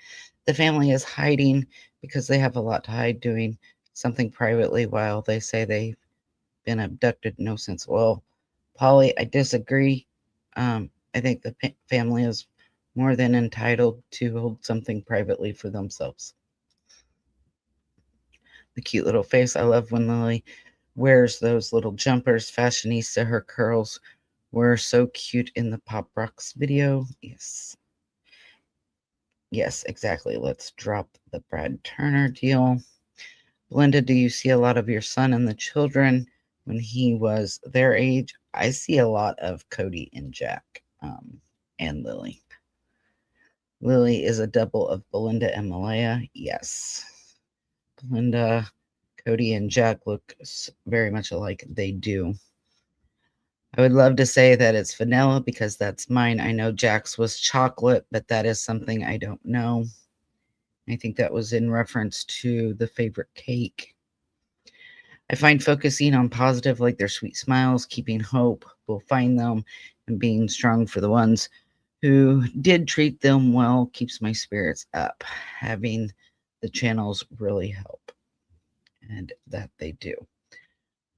The family is hiding because they have a lot to hide, doing something privately while they say they've been abducted. No sense. Well, Polly, I disagree. I think the family is more than entitled to hold something privately for themselves. The cute little face. I love when Lily wears those little jumpers. Fashionista, her curls were so cute in the Pop Rocks video. Yes. Yes, exactly. Let's drop the Brad Turner deal. Linda, do you see a lot of your son and the children when he was their age? I see a lot of Cody and Jack and Lily. Lily is a double of Belinda and Malaya. Yes. Belinda, Cody, and Jack look very much alike. They do. I would love to say that it's vanilla because that's mine. I know Jack's was chocolate, but that is something I don't know. I think that was in reference to the favorite cake. I find focusing on positive, like their sweet smiles, keeping hope, will find them, and being strong for the ones who did treat them well keeps my spirits up. Having the channels really help, and that they do.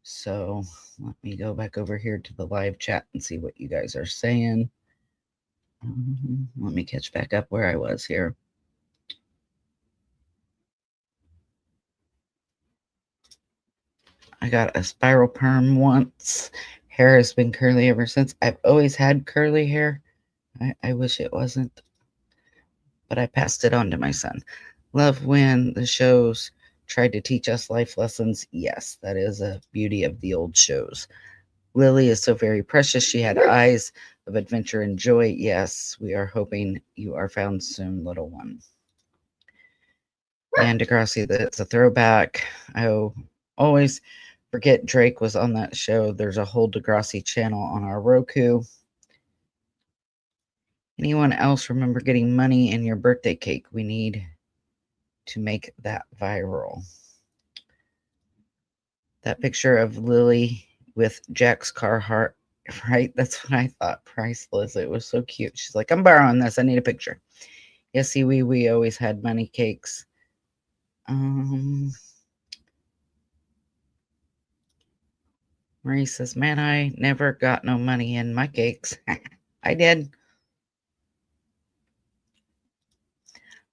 So let me go back over here to the live chat and see what you guys are saying. Let me catch back up where I was here. I got a spiral perm once. Hair has been curly ever since. I've always had curly hair. I wish it wasn't, but I passed it on to my son. Love when the shows tried to teach us life lessons. Yes, that is a beauty of the old shows. Lily is so very precious. She had eyes of adventure and joy. Yes, we are hoping you are found soon, little one. And Degrassi, that's a throwback. I always forget Drake was on that show. There's a whole Degrassi channel on our Roku. Anyone else remember getting money in your birthday cake? We need to make that viral. That picture of Lily with Jack's Carhartt, right? That's what I thought. Priceless. It was so cute. She's like, I'm borrowing this. I need a picture. Yes, see, we always had money cakes. Marie says, man, I never got no money in my cakes. I did.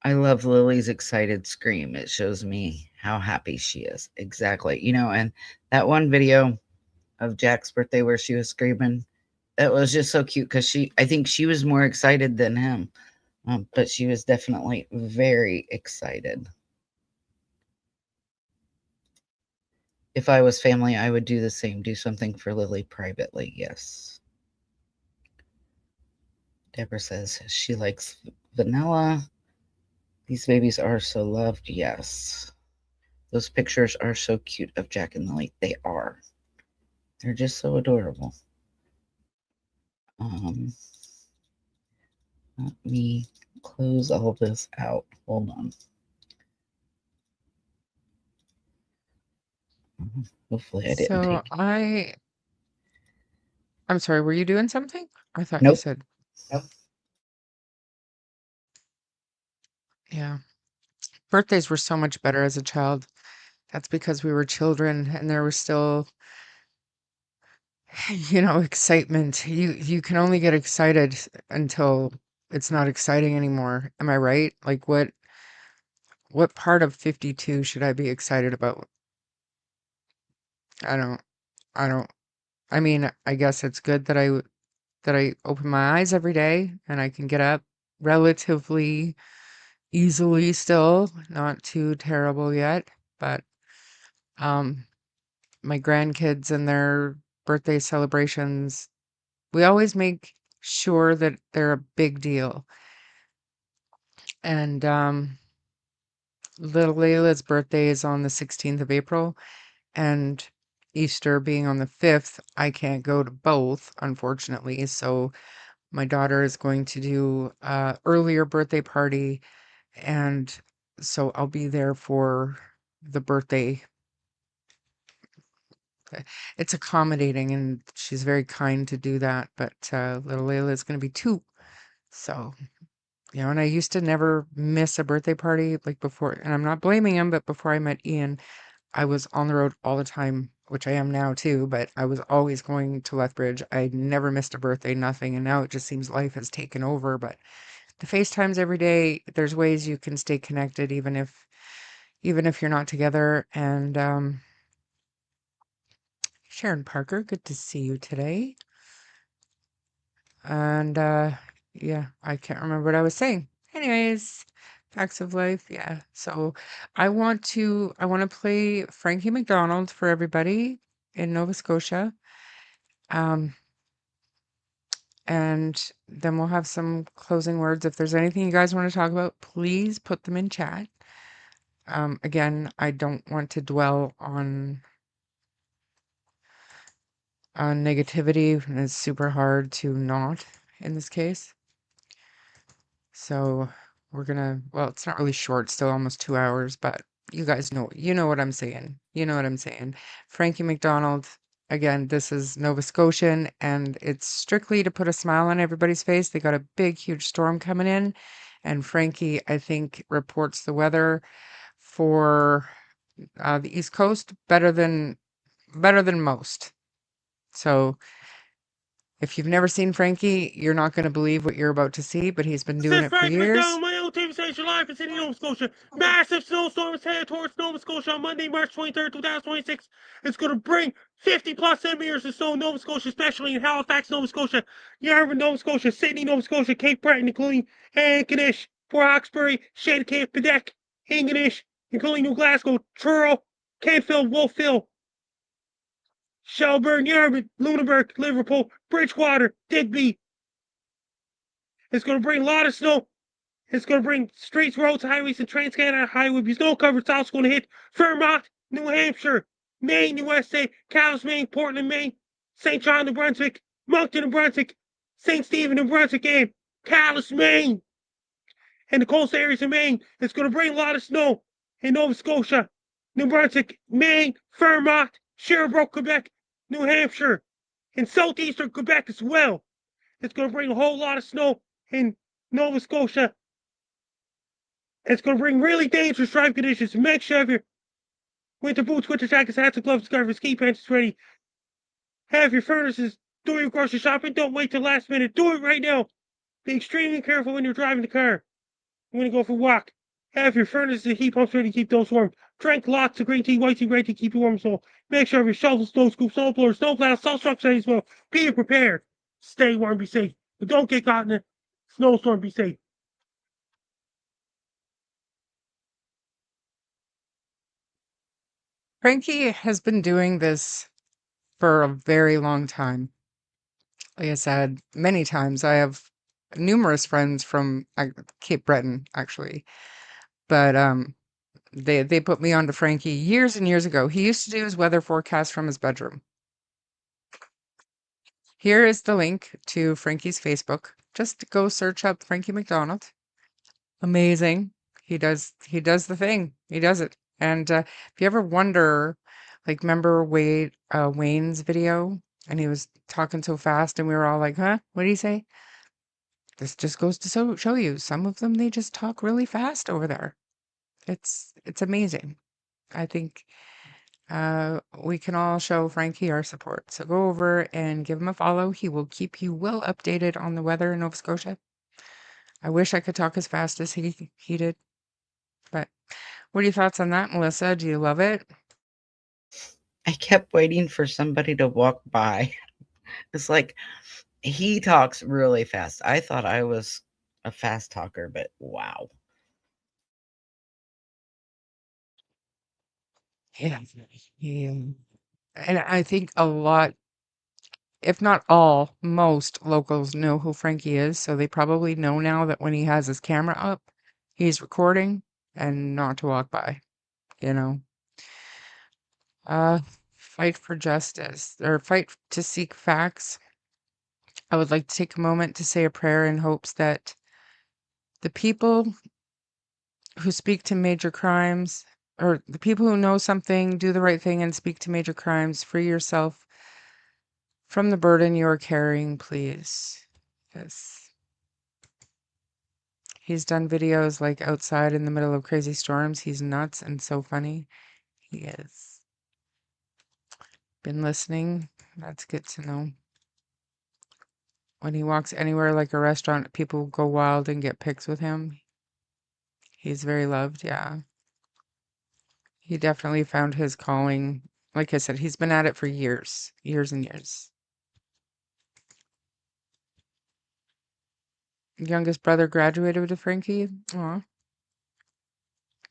I love Lily's excited scream. It shows me how happy she is. Exactly. And that one video of Jack's birthday where she was screaming, it was just so cute because I think she was more excited than him. But she was definitely very excited. If I was family, I would do the same. Do something for Lily privately. Yes. Deborah says she likes vanilla. These babies are so loved. Yes. Those pictures are so cute of Jack and Lily. They are. They're just so adorable. Let me close all this out. Hold on. Hopefully I didn't So take. I'm sorry, were you doing something? I thought you Nope. said. Yep. Yeah. Birthdays were so much better as a child. That's because we were children and there was still, excitement. You can only get excited until it's not exciting anymore. Am I right? Like what part of 52 should I be excited about? I don't I don't I mean, I guess it's good that I open my eyes every day and I can get up relatively easily still, not too terrible yet, but um my grandkids and their birthday celebrations, we always make sure that they're a big deal. And little Layla's birthday is on the 16th of April, and Easter being on the 5th, I can't go to both, unfortunately. So my daughter is going to do a earlier birthday party, and so I'll be there for the birthday. It's accommodating, and she's very kind to do that. But little Layla is going to be 2, so and I used to never miss a birthday party like before, and I'm not blaming him, but before I met Ian, I was on the road all the time, which I am now too, but I was always going to Lethbridge. I never missed a birthday, nothing, and now it just seems life has taken over. But the FaceTimes every day, there's ways you can stay connected even if you're not together. And Sharon Parker, good to see you today. And yeah, I can't remember what I was saying. Anyways, facts of life, yeah. So I want to play Frankie McDonald for everybody in Nova Scotia. Um and then we'll have some closing words. If there's anything you guys want to talk about, please put them in chat. Again, I don't want to dwell on negativity, and it's super hard to not in this case. So well, it's not really short, still almost 2 hours, but you know what I'm saying. You know what I'm saying. Frankie McDonald, again, this is Nova Scotian, and it's strictly to put a smile on everybody's face. They got a big, huge storm coming in, and Frankie, I think, reports the weather for the East Coast better than most. So if you've never seen Frankie, you're not going to believe what you're about to see, but he's been doing This is it for Frank years. McDonald, my old TV station live in Sydney, Nova Scotia. Massive snowstorm is headed towards Nova Scotia on Monday, March 23rd, 2026. It's going to bring 50 plus centimeters of snow in Nova Scotia, especially in Halifax, Nova Scotia, Yarmouth, Nova Scotia, Sydney, Nova Scotia, Cape Breton, including Antigonish, Port Hawkesbury, Shade Cape, Quebec, Ingonish, including New Glasgow, Truro, Canfield, Wolfville, Shelburne, Yarmouth, Lunenburg, Liverpool, Bridgewater, Digby. It's going to bring a lot of snow. It's going to bring streets, roads, highways, and Trans-Canada Highway. Be snow covered. It's also going to hit Vermont, New Hampshire, Maine, USA, Calais, Maine, Portland, Maine, St. John, New Brunswick, Moncton, New Brunswick, St. Stephen, New Brunswick, and Calais, Maine. And the coastal areas of Maine. It's going to bring a lot of snow in Nova Scotia, New Brunswick, Maine, Vermont, Sherbrooke, Quebec, New Hampshire, and southeastern Quebec as well. It's going to bring a whole lot of snow in Nova Scotia. It's going to bring really dangerous driving conditions. So make sure you have your winter boots, winter jackets, hats, and gloves, scarves, ski pants ready. Have your furnaces. Do your grocery shopping. Don't wait till last minute. Do it right now. Be extremely careful when you're driving the car. When you go for a walk. Have your furnaces and heat pumps ready to keep those warm. Drink lots of green tea, white tea, red tea, keep you warm. So make sure you have your shovels, snow scoop, snow blowers, snow plows, snow trucks ready as well. Be prepared. Stay warm, be safe. But don't get caught in a snowstorm, be safe. Frankie has been doing this for a very long time. Like I said, many times. I have numerous friends from Cape Breton, actually, but they put me onto Frankie years and years ago. He used to do his weather forecast from his bedroom. Here is the link to Frankie's Facebook. Just go search up Frankie McDonald. Amazing. He does the thing. He does it. And if you ever wonder, like, remember Wayne's video, and he was talking so fast, and we were all like, "Huh? What did he say?" this just goes to show you, some of them, they just talk really fast over there. It's amazing. I think we can all show Frankie our support. So go over and give him a follow. He will keep you well updated on the weather in Nova Scotia. I wish I could talk as fast as he did. But what are your thoughts on that, Melissa? Do you love it? I kept waiting for somebody to walk by. It's like he talks really fast. I thought I was a fast talker, but wow. Yeah. And I think a lot, if not all, most locals know who Frankie is. So they probably know now that when he has his camera up, he's recording and not to walk by, you know. Fight for justice or fight to seek facts. I would like to take a moment to say a prayer in hopes that the people who speak to major crimes, or the people who know something, do the right thing and speak to major crimes, free yourself from the burden you are carrying, please. Yes. He's done videos like outside in the middle of crazy storms. He's nuts and so funny. He is. Been listening. That's good to know. When he walks anywhere like a restaurant, people go wild and get pics with him. He's very loved, yeah. He definitely found his calling. Like I said, he's been at it for years, years and years. Youngest brother graduated with Frankie. Aw,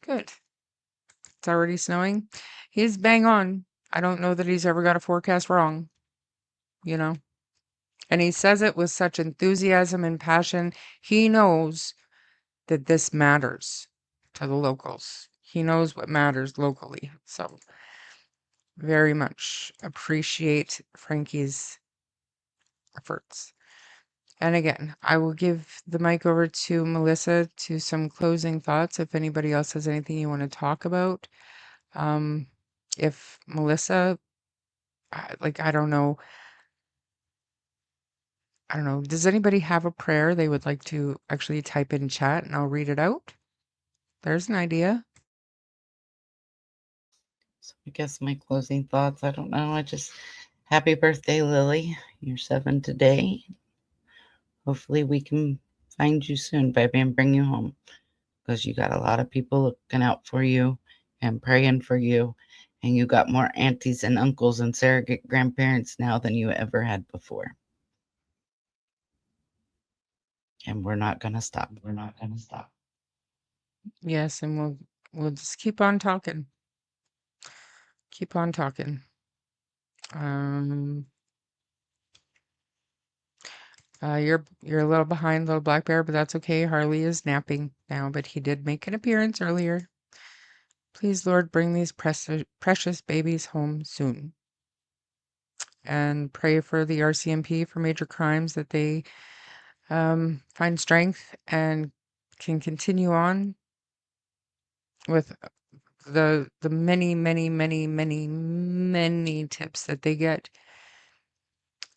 good. It's already snowing. He's bang on. I don't know that he's ever got a forecast wrong, you know? And he says it with such enthusiasm and passion. He knows that this matters to the locals. He knows what matters locally. So, very much appreciate Frankie's efforts. And again, I will give the mic over to Melissa to some closing thoughts if anybody else has anything you want to talk about. If Melissa, I don't know. I don't know. Does anybody have a prayer they would like to actually type in chat and I'll read it out? There's an idea. So I guess my closing thoughts, I don't know. Happy birthday, Lily. You're 7 today. Hopefully we can find you soon, baby, and bring you home. Because you got a lot of people looking out for you and praying for you. And you got more aunties and uncles and surrogate grandparents now than you ever had before. And we're not going to stop. We're not going to stop. Yes, and we'll just keep on talking. Keep on talking. You're a little behind, little black bear, but that's okay. Harley is napping now, but he did make an appearance earlier. Please, Lord, bring these precious babies home soon. And pray for the RCMP for major crimes that they find strength and can continue on with the many, many, many, many, many tips that they get.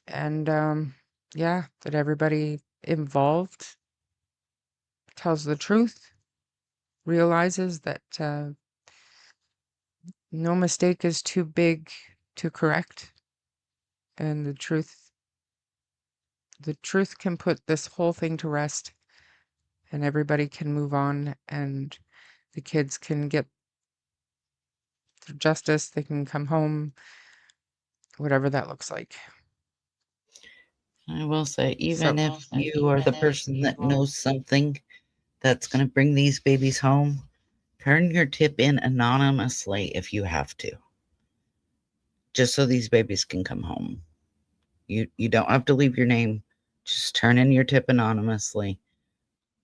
And yeah, that everybody involved tells the truth, realizes that no mistake is too big to correct, and the truth can put this whole thing to rest, and everybody can move on, and the kids can get justice, they can come home, whatever that looks like. I will say, even So, if you are the person that knows something that's going to bring these babies home, turn your tip in anonymously if you have to. Just so these babies can come home. You don't have to leave your name. Just turn in your tip anonymously.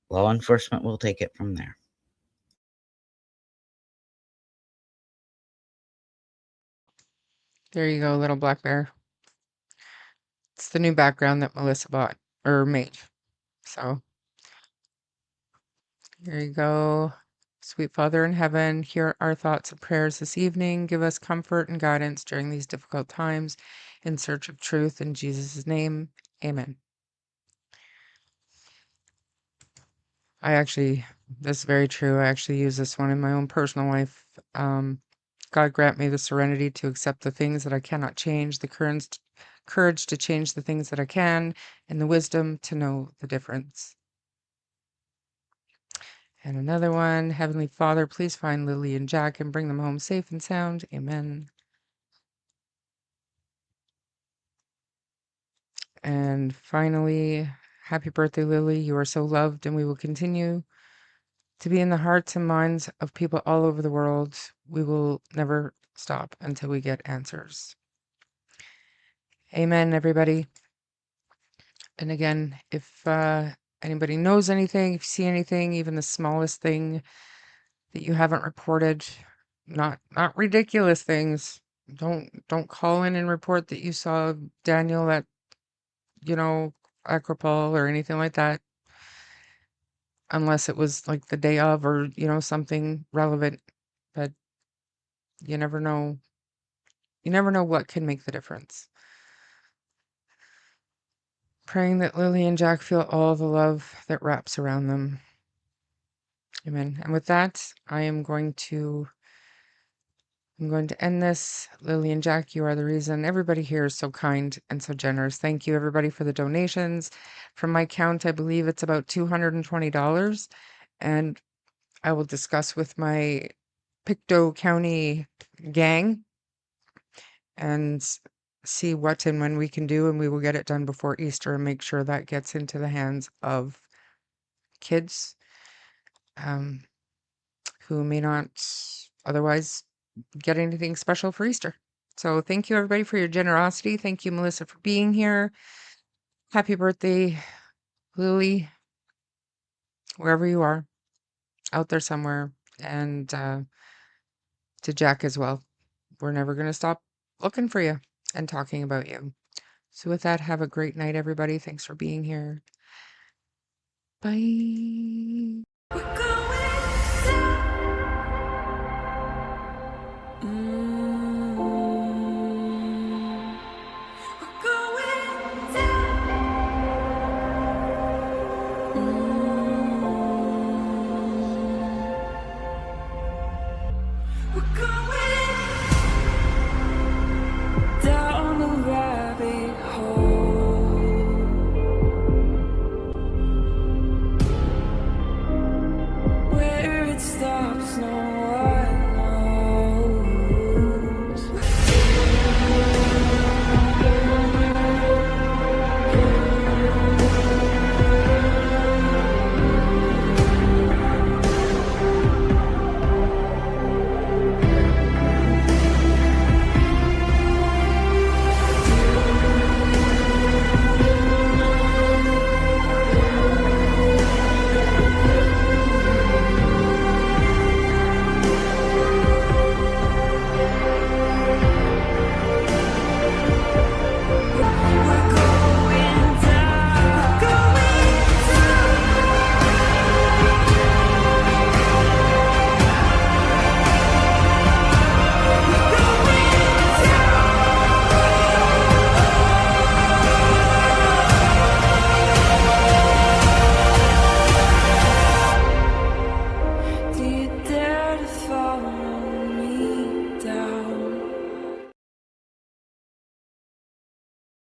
Law enforcement will take it from there. there you go, little black bear. It's the new background that Melissa bought or made. So here you go. Sweet Father in heaven, hear our thoughts and prayers this evening. Give us comfort and guidance during these difficult times in search of truth. In Jesus' name, amen. This is very true. I actually use this one in my own personal life. God grant me the serenity to accept the things that I cannot change, the courage to change the things that I can, and the wisdom to know the difference. And another one, Heavenly Father, please find Lily and Jack and bring them home safe and sound. Amen. And finally, happy birthday, Lily. You are so loved, and we will continue to be in the hearts and minds of people all over the world. We will never stop until we get answers. Amen, everybody. And again, if anybody knows anything, if you see anything, even the smallest thing that you haven't reported, not ridiculous things, don't call in and report that you saw Daniel at, Acropole or anything like that, unless it was like the day of or, something relevant. But you never know. You never know what can make the difference. Praying that Lily and Jack feel all the love that wraps around them. Amen. And with that, I'm going to end this. Lily and Jack, you are the reason. Everybody here is so kind and so generous. Thank you, everybody, for the donations. From my count, I believe it's about $220. And I will discuss with my Pictou County gang and see what and when we can do, and we will get it done before Easter and make sure that gets into the hands of kids who may not otherwise get anything special for Easter. So thank you, everybody, for your generosity. Thank you, Melissa, for being here. Happy birthday, Lily, wherever you are, out there somewhere, and to Jack as well. We're never going to stop looking for you and talking about you. So with that, have a great night, everybody. Thanks for being here. Bye. We're going